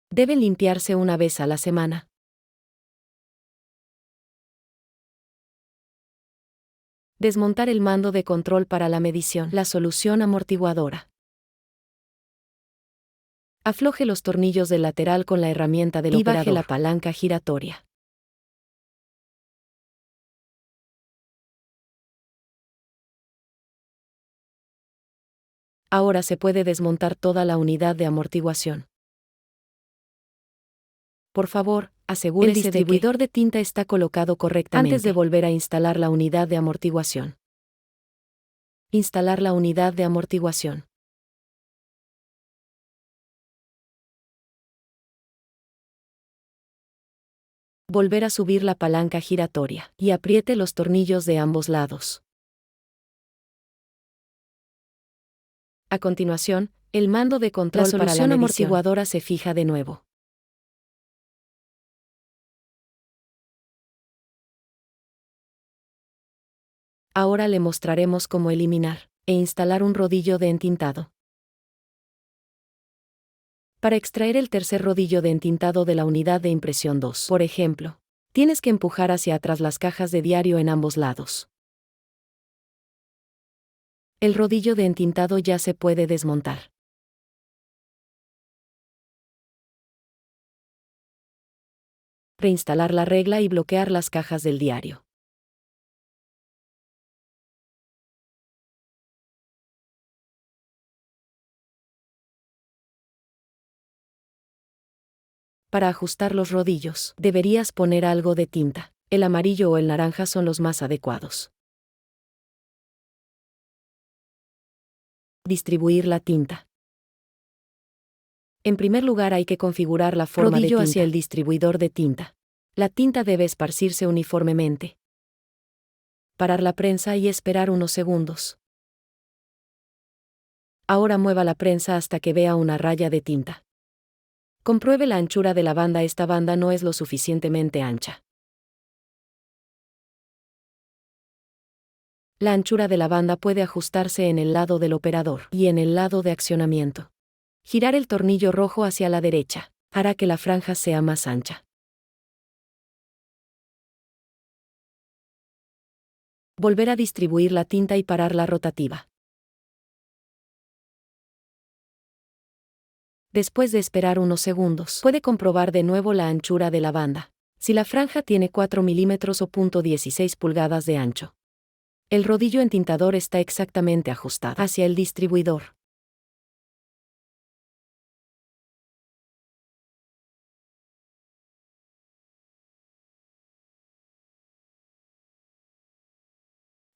Deben limpiarse una vez a la semana. Desmontar el mando de control para la medición. La solución amortiguadora. Afloje los tornillos del lateral con la herramienta del operador y baje la palanca giratoria. Ahora se puede desmontar toda la unidad de amortiguación. Por favor, asegúrese de que el distribuidor de tinta está colocado correctamente antes de volver a instalar la unidad de amortiguación. Instalar la unidad de amortiguación. Volver a subir la palanca giratoria y apriete los tornillos de ambos lados. A continuación, el mando de control para la solución amortiguadora se fija de nuevo. Ahora le mostraremos cómo eliminar e instalar un rodillo de entintado. Para extraer el tercer rodillo de entintado de la unidad de impresión 2, por ejemplo, tienes que empujar hacia atrás las cajas de diario en ambos lados. El rodillo de entintado ya se puede desmontar. Reinstalar la regla y bloquear las cajas del diario. Para ajustar los rodillos, deberías poner algo de tinta. El amarillo o el naranja son los más adecuados. Distribuir la tinta. En primer lugar hay que configurar la forma de tinta hacia el distribuidor de tinta. La tinta debe esparcirse uniformemente. Parar la prensa y esperar unos segundos. Ahora mueva la prensa hasta que vea una raya de tinta. Compruebe la anchura de la banda. Esta banda no es lo suficientemente ancha. La anchura de la banda puede ajustarse en el lado del operador y en el lado de accionamiento. Girar el tornillo rojo hacia la derecha hará que la franja sea más ancha. Volver a distribuir la tinta y parar la rotativa. Después de esperar unos segundos, puede comprobar de nuevo la anchura de la banda. Si la franja tiene 4 milímetros o .16 pulgadas de ancho, el rodillo entintador está exactamente ajustado hacia el distribuidor.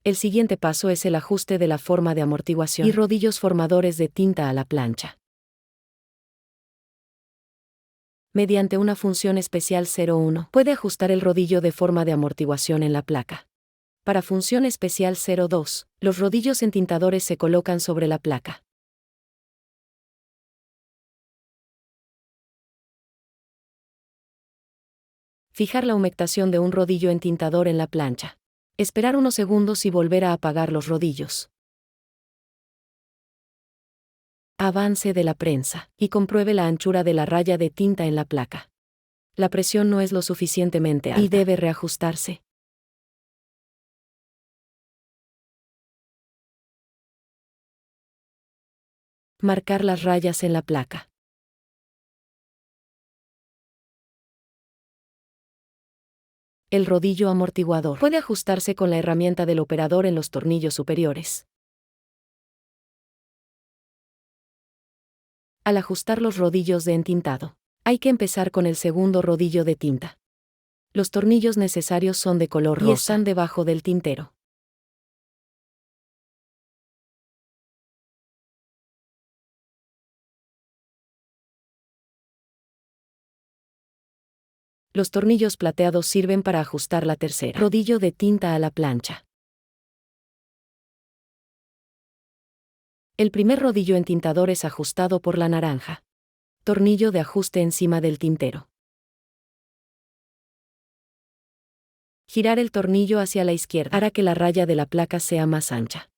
El siguiente paso es el ajuste de la forma de amortiguación y rodillos formadores de tinta a la plancha. Mediante una función especial 01, puede ajustar el rodillo de forma de amortiguación en la placa. Para función especial 02, los rodillos entintadores se colocan sobre la placa. Fijar la humectación de un rodillo entintador en la plancha. Esperar unos segundos y volver a apagar los rodillos. Avance de la prensa y compruebe la anchura de la raya de tinta en la placa. La presión no es lo suficientemente alta y debe reajustarse. Marcar las rayas en la placa. El rodillo amortiguador puede ajustarse con la herramienta del operador en los tornillos superiores. Al ajustar los rodillos de entintado, hay que empezar con el segundo rodillo de tinta. Los tornillos necesarios son de color rosa y están debajo del tintero. Los tornillos plateados sirven para ajustar la tercera rodillo de tinta a la plancha. El primer rodillo entintador es ajustado por la naranja. Tornillo de ajuste encima del tintero. Girar el tornillo hacia la izquierda hará que la raya de la placa sea más ancha.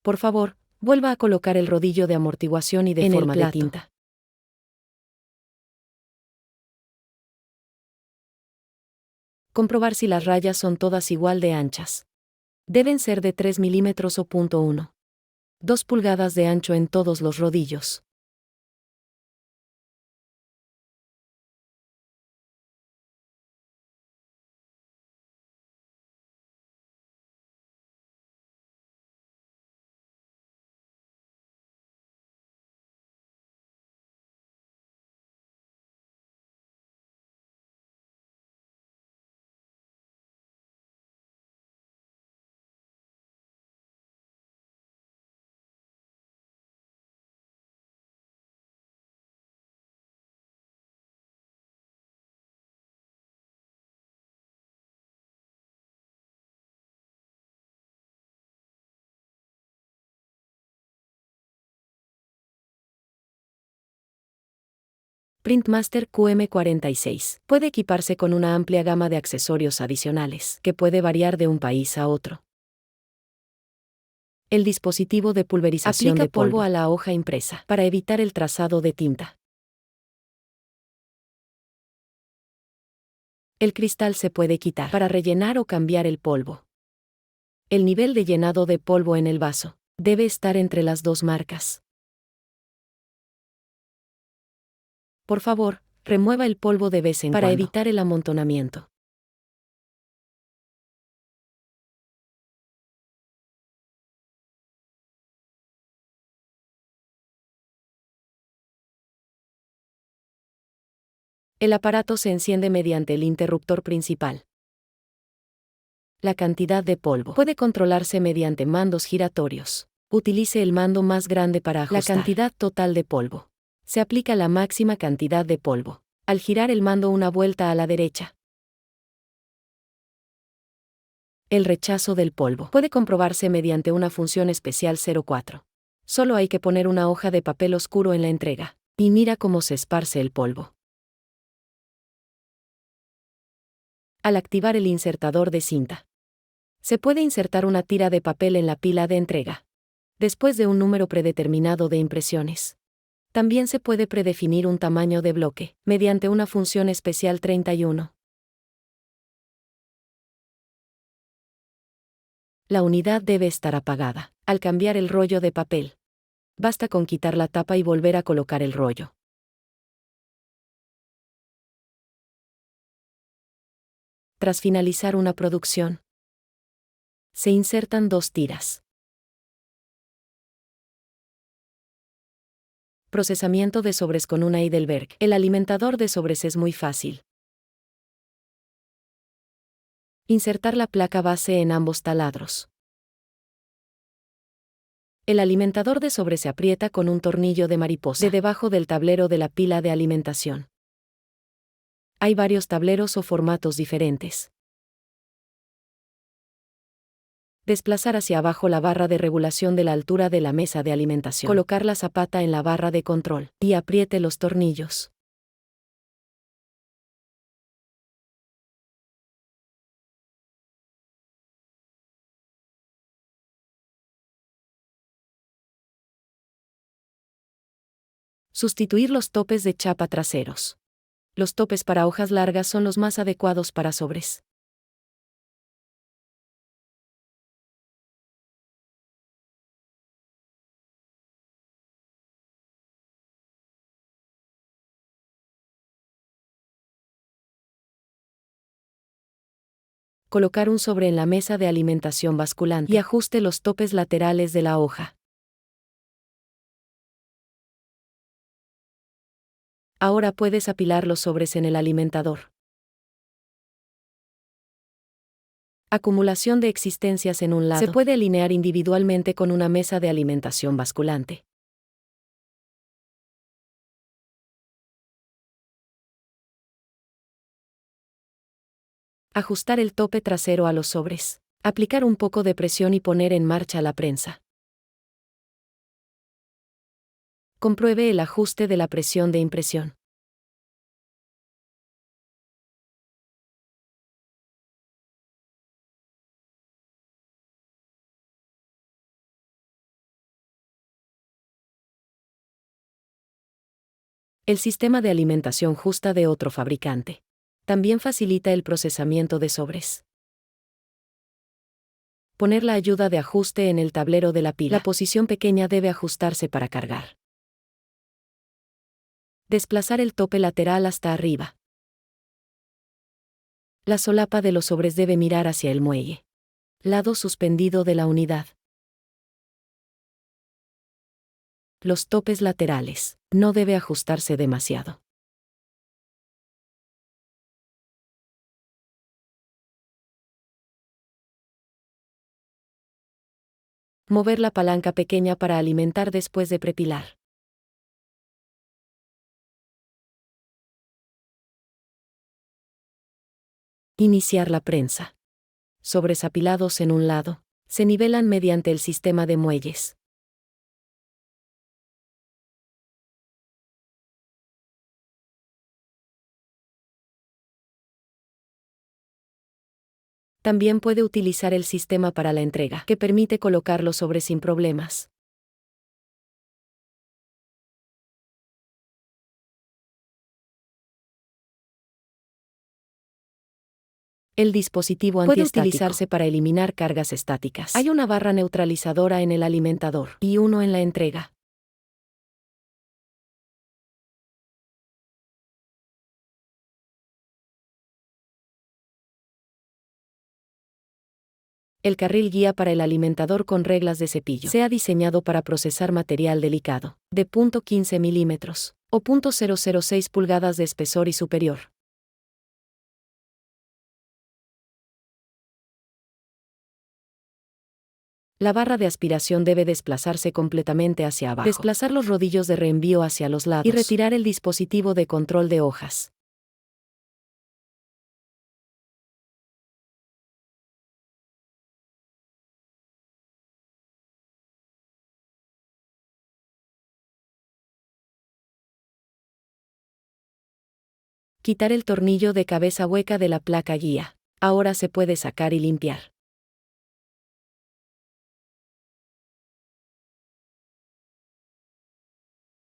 Por favor, vuelva a colocar el rodillo de amortiguación y de forma de tinta. Comprobar si las rayas son todas igual de anchas. Deben ser de 3 milímetros o .1. 2 pulgadas de ancho en todos los rodillos. Printmaster QM46 puede equiparse con una amplia gama de accesorios adicionales, que puede variar de un país a otro. El dispositivo de pulverización aplica de polvo a la hoja impresa para evitar el trazado de tinta. El cristal se puede quitar para rellenar o cambiar el polvo. El nivel de llenado de polvo en el vaso debe estar entre las dos marcas. Por favor, remueva el polvo de vez en cuando para evitar el amontonamiento. El aparato se enciende mediante el interruptor principal. La cantidad de polvo puede controlarse mediante mandos giratorios. Utilice el mando más grande para ajustar la cantidad total de polvo. Se aplica la máxima cantidad de polvo al girar el mando una vuelta a la derecha. El rechazo del polvo puede comprobarse mediante una función especial 04. Solo hay que poner una hoja de papel oscuro en la entrega, y mira cómo se esparce el polvo. Al activar el insertador de cinta, Se puede insertar una tira de papel en la pila de entrega, después de un número predeterminado de impresiones. También se puede predefinir un tamaño de bloque, mediante una función especial 31. La unidad debe estar apagada. Al cambiar el rollo de papel, basta con quitar la tapa y volver a colocar el rollo. Tras finalizar una producción, se insertan 2 tiras. Procesamiento de sobres con una Heidelberg. El alimentador de sobres es muy fácil. Insertar la placa base en ambos taladros. El alimentador de sobre se aprieta con un tornillo de mariposa debajo del tablero de la pila de alimentación. Hay varios tableros o formatos diferentes. Desplazar hacia abajo la barra de regulación de la altura de la mesa de alimentación. Colocar la zapata en la barra de control y apriete los tornillos. Sustituir los topes de chapa traseros. Los topes para hojas largas son los más adecuados para sobres. Colocar un sobre en la mesa de alimentación basculante y ajuste los topes laterales de la hoja. Ahora puedes apilar los sobres en el alimentador. Acumulación de existencias en un lado. Se puede alinear individualmente con una mesa de alimentación basculante. Ajustar el tope trasero a los sobres. Aplicar un poco de presión y poner en marcha la prensa. Compruebe el ajuste de la presión de impresión. El sistema de alimentación justa de otro fabricante también facilita el procesamiento de sobres. Poner la ayuda de ajuste en el tablero de la pila. La posición pequeña debe ajustarse para cargar. Desplazar el tope lateral hasta arriba. La solapa de los sobres debe mirar hacia el muelle. Lado suspendido de la unidad. Los topes laterales. No debe ajustarse demasiado. Mover la palanca pequeña para alimentar después de prepilar. Iniciar la prensa. Sobres apilados en un lado, se nivelan mediante el sistema de muelles. También puede utilizar el sistema para la entrega, que permite colocar los sobres sin problemas. El dispositivo antiestático puede utilizarse para eliminar cargas estáticas. Hay una barra neutralizadora en el alimentador y uno en la entrega. El carril guía para el alimentador con reglas de cepillo se ha diseñado para procesar material delicado, de .15 milímetros, o .006 pulgadas de espesor y superior. La barra de aspiración debe desplazarse completamente hacia abajo. Desplazar los rodillos de reenvío hacia los lados y retirar el dispositivo de control de hojas. Quitar el tornillo de cabeza hueca de la placa guía. Ahora se puede sacar y limpiar.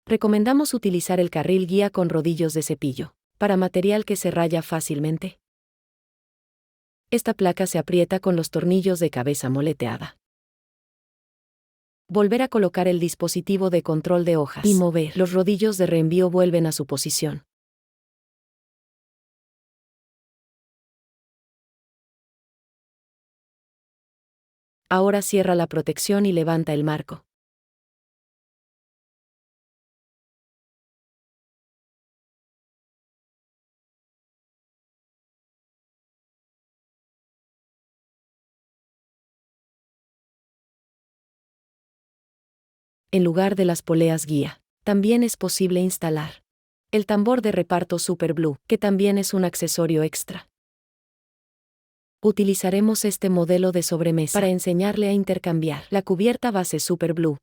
Recomendamos utilizar el carril guía con rodillos de cepillo, para material que se raya fácilmente. Esta placa se aprieta con los tornillos de cabeza moleteada. Volver a colocar el dispositivo de control de hojas y mover. Los rodillos de reenvío vuelven a su posición. Ahora cierra la protección y levanta el marco. En lugar de las poleas guía, también es posible instalar el tambor de reparto Super Blue, que también es un accesorio extra. Utilizaremos este modelo de sobremesa para enseñarle a intercambiar la cubierta base Super Blue.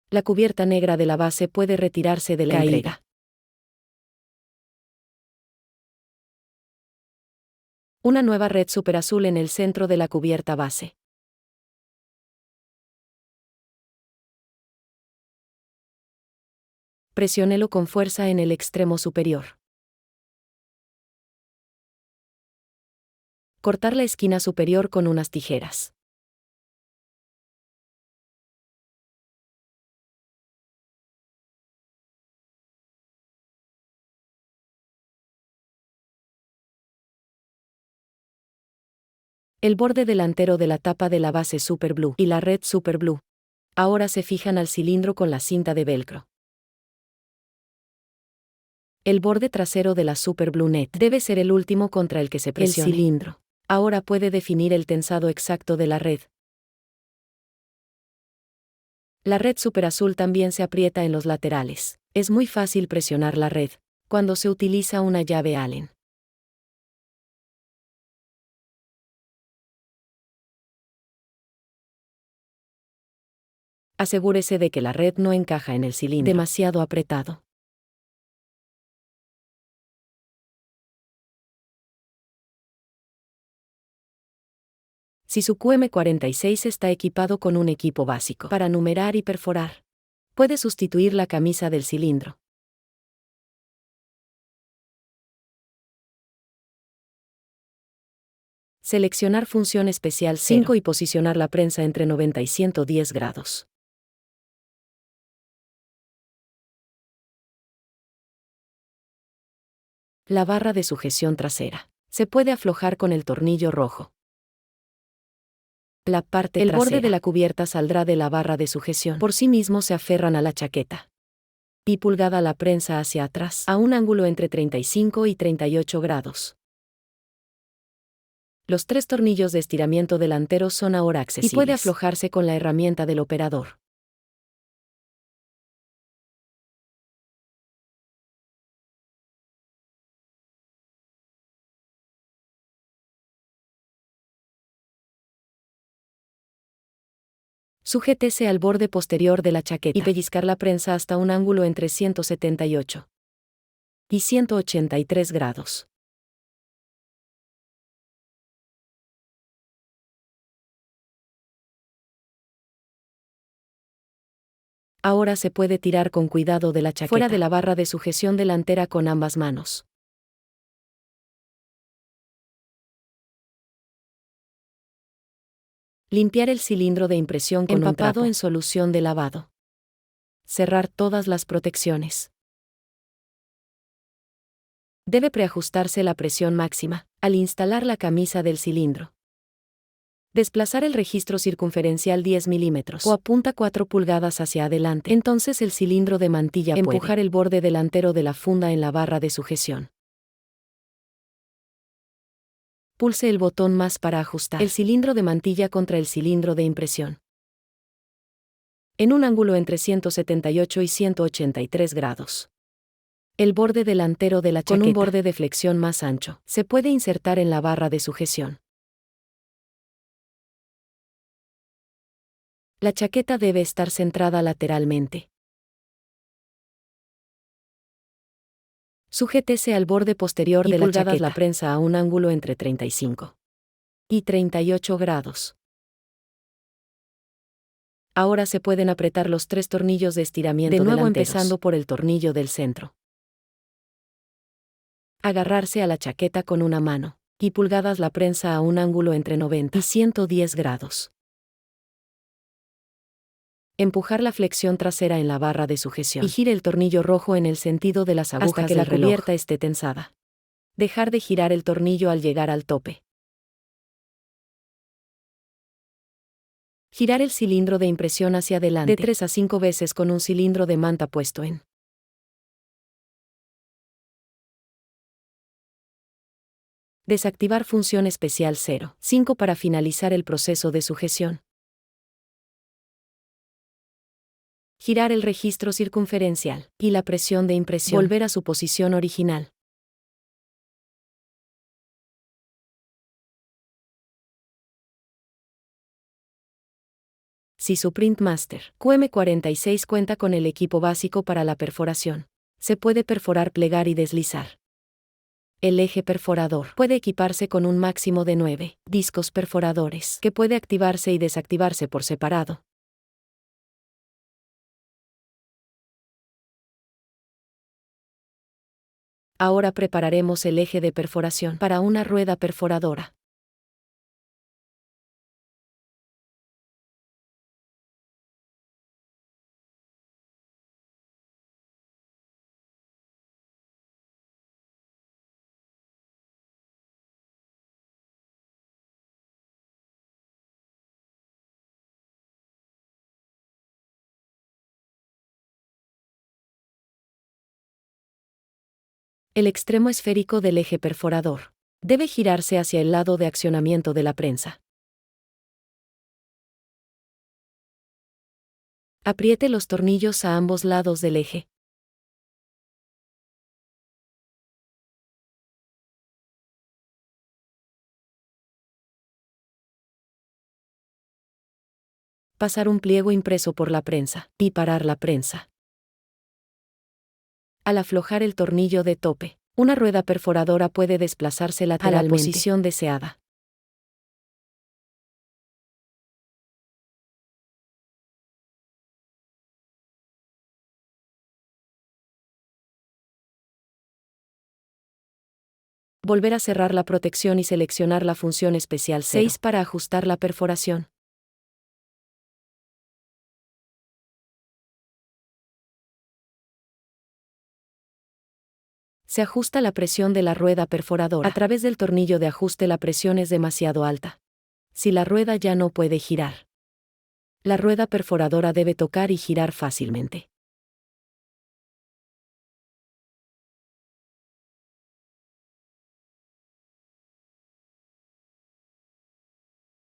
La cubierta negra de la base puede retirarse de la entrega. Una nueva red super azul en el centro de la cubierta base. Presiónelo con fuerza en el extremo superior. Cortar la esquina superior con unas tijeras. El borde delantero de la tapa de la base Super Blue y la red Super Blue ahora se fijan al cilindro con la cinta de velcro. El borde trasero de la Super Blue Net debe ser el último contra el que se presione. El cilindro ahora puede definir el tensado exacto de la red. La red super azul también se aprieta en los laterales. Es muy fácil presionar la red cuando se utiliza una llave Allen. Asegúrese de que la red no encaja en el cilindro demasiado apretado. Si su QM46 está equipado con un equipo básico para numerar y perforar, puede sustituir la camisa del cilindro. Seleccionar función especial 5 y posicionar la prensa entre 90 y 110 grados. La barra de sujeción trasera se puede aflojar con el tornillo rojo. La parte trasera. El borde de la cubierta saldrá de la barra de sujeción. Por sí mismo se aferran a la chaqueta. Y pulgada la prensa hacia atrás, a un ángulo entre 35 y 38 grados. Los 3 tornillos de estiramiento delanteros son ahora accesibles y puede aflojarse con la herramienta del operador. Sujétese al borde posterior de la chaqueta y pellizcar la prensa hasta un ángulo entre 178 y 183 grados. Ahora se puede tirar con cuidado de la chaqueta fuera de la barra de sujeción delantera con ambas manos. Limpiar el cilindro de impresión con empapado en solución de lavado. Cerrar todas las protecciones. Debe preajustarse la presión máxima al instalar la camisa del cilindro. Desplazar el registro circunferencial 10 milímetros o apunta 4 pulgadas hacia adelante. Entonces el cilindro de mantilla puede empujar el borde delantero de la funda en la barra de sujeción. Pulse el botón más para ajustar el cilindro de mantilla contra el cilindro de impresión. En un ángulo entre 178 y 183 grados. El borde delantero de la chaqueta, con un borde de flexión más ancho, se puede insertar en la barra de sujeción. La chaqueta debe estar centrada lateralmente. Sujétese al borde posterior de la chaqueta. La prensa a un ángulo entre 35 y 38 grados. Ahora se pueden apretar los 3 tornillos de estiramiento de nuevo delanteros, empezando por el tornillo del centro. Agarrarse a la chaqueta con una mano, y pulgadas la prensa a un ángulo entre 90 y 110 grados. Empujar la flexión trasera en la barra de sujeción y gire el tornillo rojo en el sentido de las agujas hasta que la cubierta esté tensada. Dejar de girar el tornillo al llegar al tope. Girar el cilindro de impresión hacia adelante de 3 a 5 veces con un cilindro de manta puesto en. Desactivar función especial 0,5 para finalizar el proceso de sujeción. Girar el registro circunferencial y la presión de impresión. Volver a su posición original. Si su Printmaster QM46 cuenta con el equipo básico para la perforación, se puede perforar, plegar y deslizar. El eje perforador puede equiparse con un máximo de 9 discos perforadores, que puede activarse y desactivarse por separado. Ahora prepararemos el eje de perforación para una rueda perforadora. El extremo esférico del eje perforador debe girarse hacia el lado de accionamiento de la prensa. Apriete los tornillos a ambos lados del eje. Pasar un pliego impreso por la prensa y parar la prensa. Al aflojar el tornillo de tope, una rueda perforadora puede desplazarse lateralmente a la posición deseada. Volver a cerrar la protección y seleccionar la función especial 6 para ajustar la perforación. Se ajusta la presión de la rueda perforadora. A través del tornillo de ajuste la presión es demasiado alta. Si la rueda ya no puede girar, la rueda perforadora debe tocar y girar fácilmente.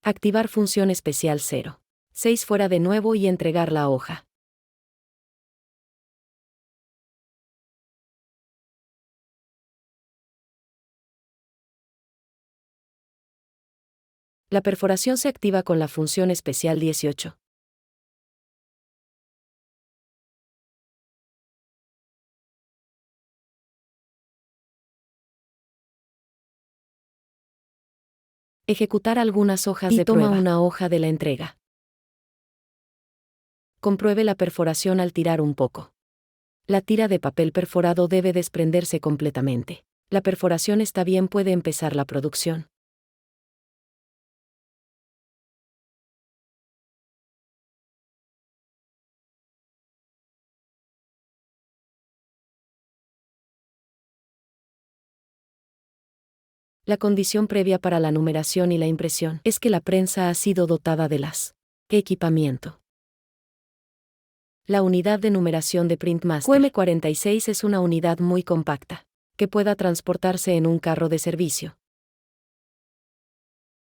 Activar función especial 0,6 fuera de nuevo y entregar la hoja. La perforación se activa con la función especial 18. Ejecutar algunas hojas de prueba. Toma una hoja de la entrega. Compruebe la perforación al tirar un poco. La tira de papel perforado debe desprenderse completamente. La perforación está bien, puede empezar la producción. La condición previa para la numeración y la impresión es que la prensa ha sido dotada de las equipamiento. La unidad de numeración de Printmaster QM46 es una unidad muy compacta, que pueda transportarse en un carro de servicio.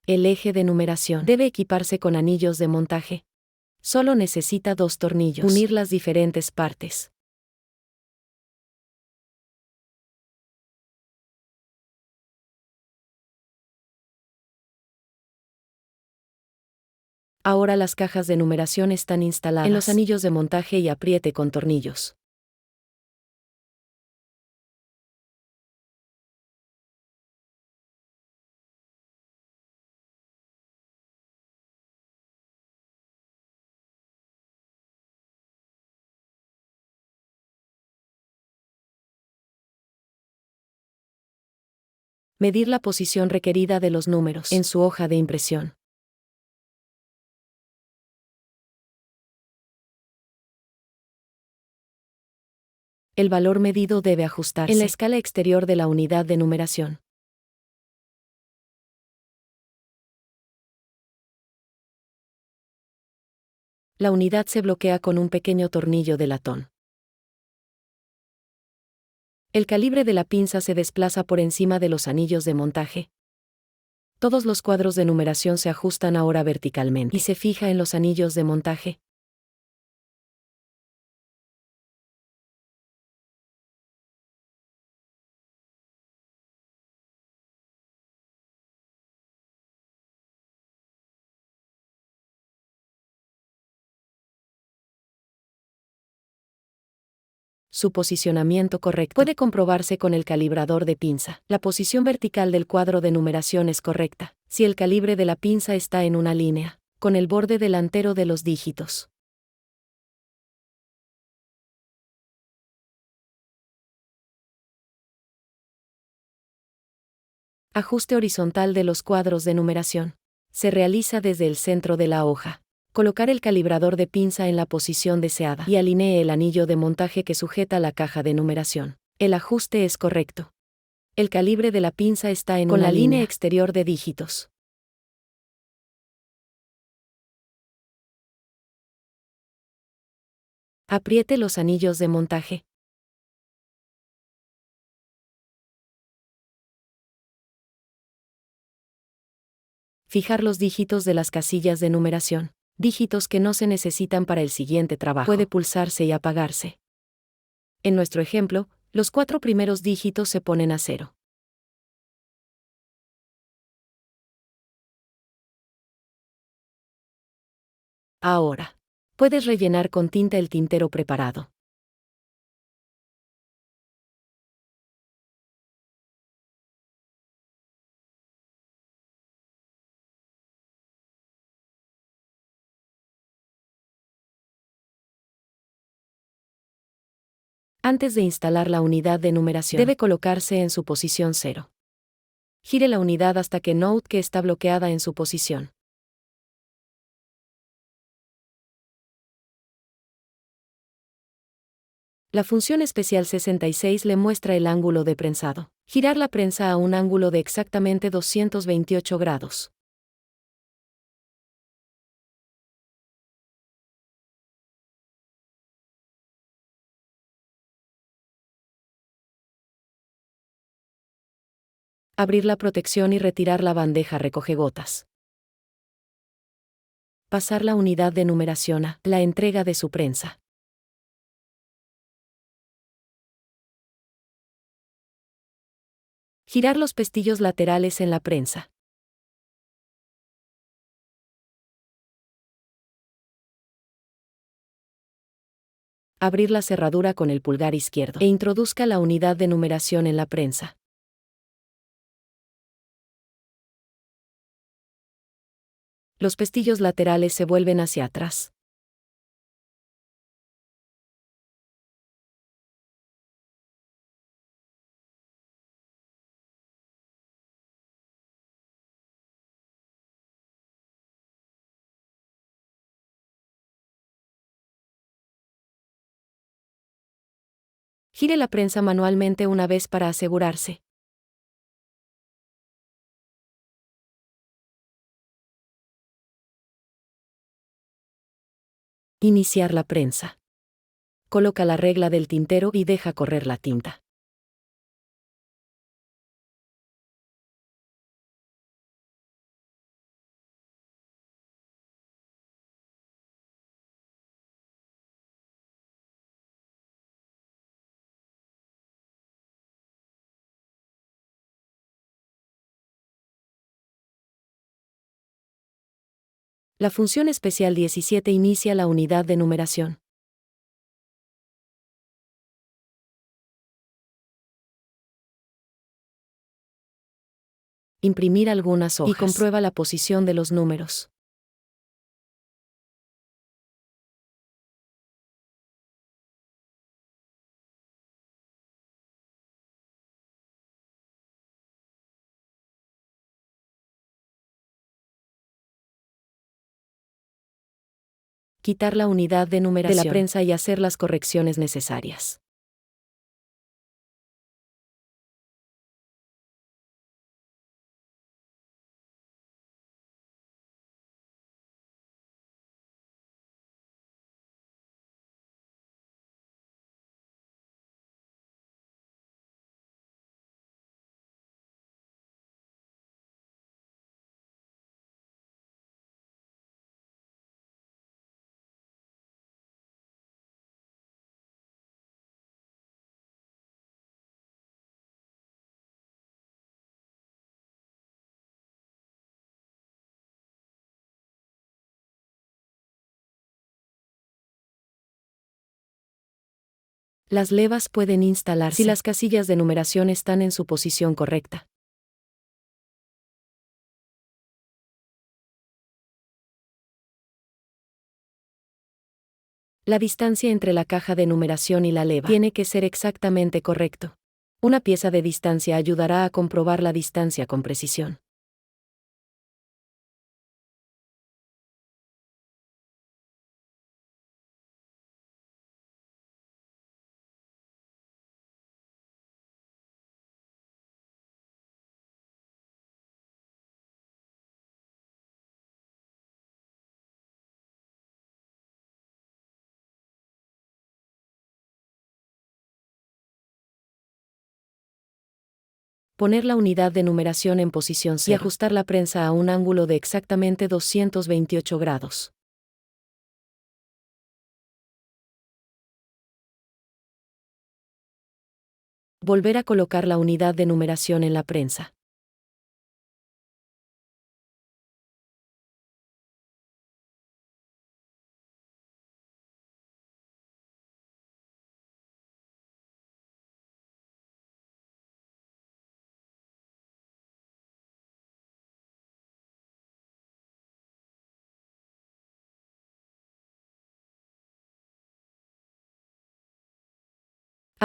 El eje de numeración debe equiparse con anillos de montaje. Solo necesita 2 tornillos. Unir las diferentes partes. Ahora las cajas de numeración están instaladas en los anillos de montaje y apriete con tornillos. Medir la posición requerida de los números en su hoja de impresión. El valor medido debe ajustarse en la escala exterior de la unidad de numeración. La unidad se bloquea con un pequeño tornillo de latón. El calibre de la pinza se desplaza por encima de los anillos de montaje. Todos los cuadros de numeración se ajustan ahora verticalmente y se fija en los anillos de montaje. Su posicionamiento correcto puede comprobarse con el calibrador de pinza. La posición vertical del cuadro de numeración es correcta si el calibre de la pinza está en una línea con el borde delantero de los dígitos. Ajuste horizontal de los cuadros de numeración. Se realiza desde el centro de la hoja. Colocar el calibrador de pinza en la posición deseada y alinee el anillo de montaje que sujeta la caja de numeración. El ajuste es correcto. El calibre de la pinza está en una línea exterior de dígitos. Apriete los anillos de montaje. Fijar los dígitos de las casillas de numeración. Dígitos que no se necesitan para el siguiente trabajo. Puede pulsarse y apagarse. En nuestro ejemplo, los 4 primeros dígitos se ponen a 0. Ahora, puedes rellenar con tinta el tintero preparado. Antes de instalar la unidad de numeración, debe colocarse en su posición 0. Gire la unidad hasta que note que está bloqueada en su posición. La función especial 66 le muestra el ángulo de prensado. Girar la prensa a un ángulo de exactamente 228 grados. Abrir la protección y retirar la bandeja recogegotas. Pasar la unidad de numeración a la entrega de su prensa. Girar los pestillos laterales en la prensa. Abrir la cerradura con el pulgar izquierdo e introduzca la unidad de numeración en la prensa. Los pestillos laterales se vuelven hacia atrás. Gire la prensa manualmente una vez para asegurarse. Iniciar la prensa. Coloca la regla del tintero y deja correr la tinta. La función especial 17 inicia la unidad de numeración. Imprimir algunas hojas y comprueba la posición de los números. quitar la unidad de numeración de la prensa y hacer las correcciones necesarias. Las levas pueden instalarse si las casillas de numeración están en su posición correcta. La distancia entre la caja de numeración y la leva tiene que ser exactamente correcto. Una pieza de distancia ayudará a comprobar la distancia con precisión. Poner la unidad de numeración en posición 0 y ajustar la prensa a un ángulo de exactamente 228 grados. Volver a colocar la unidad de numeración en la prensa.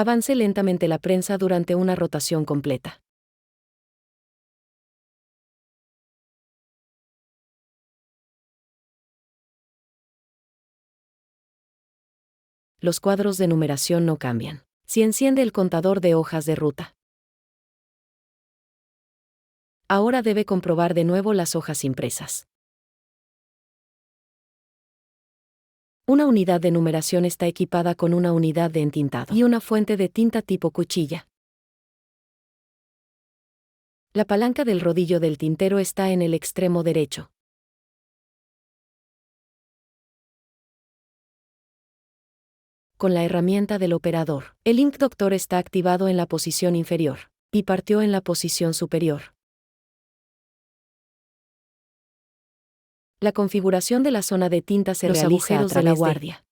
Avance lentamente la prensa durante una rotación completa. Los cuadros de numeración no cambian si enciende el contador de hojas de ruta. Ahora debe comprobar de nuevo las hojas impresas. Una unidad de numeración está equipada con una unidad de entintado y una fuente de tinta tipo cuchilla. La palanca del rodillo del tintero está en el extremo derecho. Con la herramienta del operador, el Ink Doctor está activado en la posición inferior y partió en la posición superior. La configuración de la zona de tinta se realiza a través de la guardia.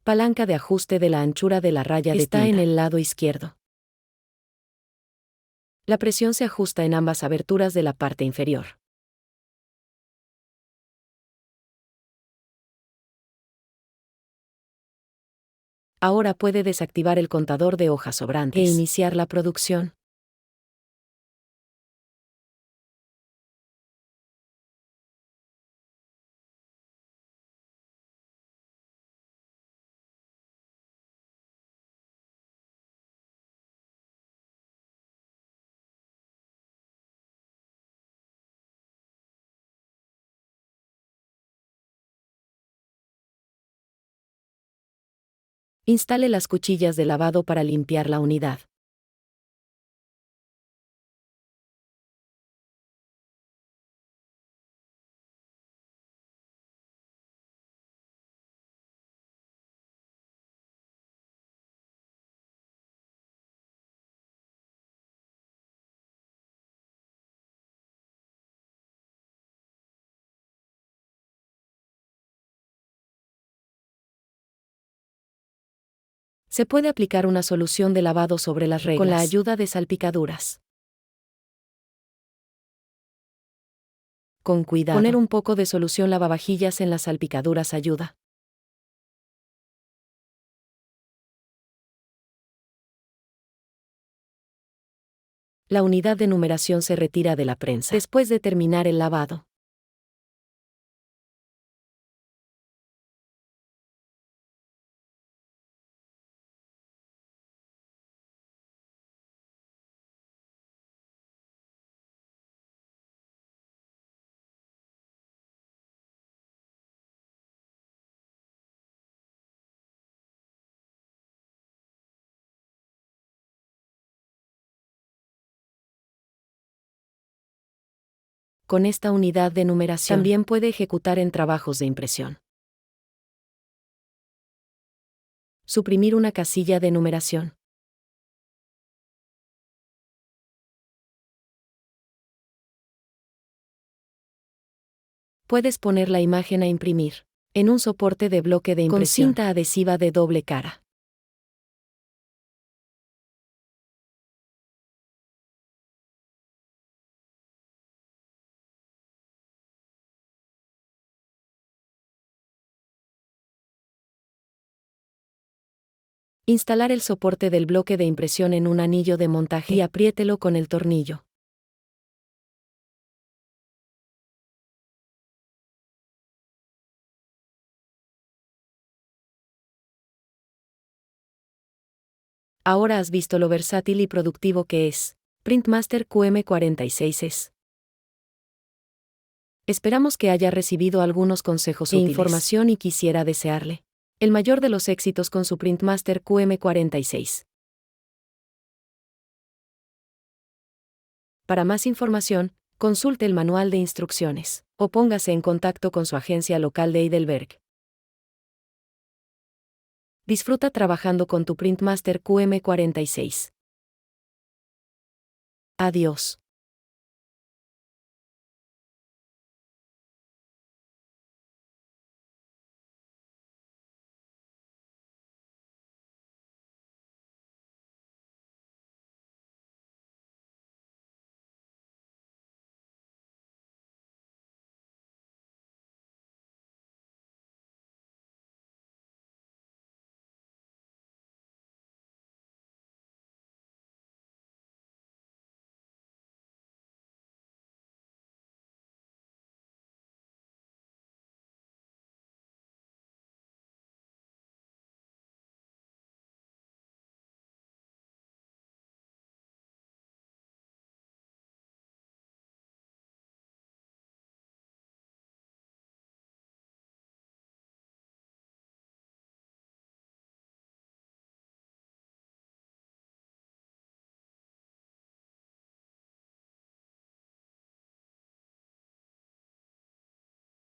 Palanca de ajuste de la anchura de la raya de tinta. Está en el lado izquierdo. La presión se ajusta en ambas aberturas de la parte inferior. Ahora puede desactivar el contador de hojas sobrantes e iniciar la producción. Instale las cuchillas de lavado para limpiar la unidad. Se puede aplicar una solución de lavado sobre las reglas con la ayuda de salpicaduras. Con cuidado. Poner un poco de solución lavavajillas en las salpicaduras ayuda. La unidad de numeración se retira de la prensa después de terminar el lavado. Con esta unidad de numeración también puede ejecutar en trabajos de impresión. Suprimir una casilla de numeración. Puedes poner la imagen a imprimir en un soporte de bloque de impresión con cinta adhesiva de doble cara. Instalar el soporte del bloque de impresión en un anillo de montaje y apriételo con el tornillo. Ahora has visto lo versátil y productivo que es Printmaster QM46S. Esperamos que haya recibido algunos consejos e información y quisiera desearle el mayor de los éxitos con su Printmaster QM46. Para más información, consulte el manual de instrucciones o póngase en contacto con su agencia local de Heidelberg. Disfruta trabajando con tu Printmaster QM46. Adiós.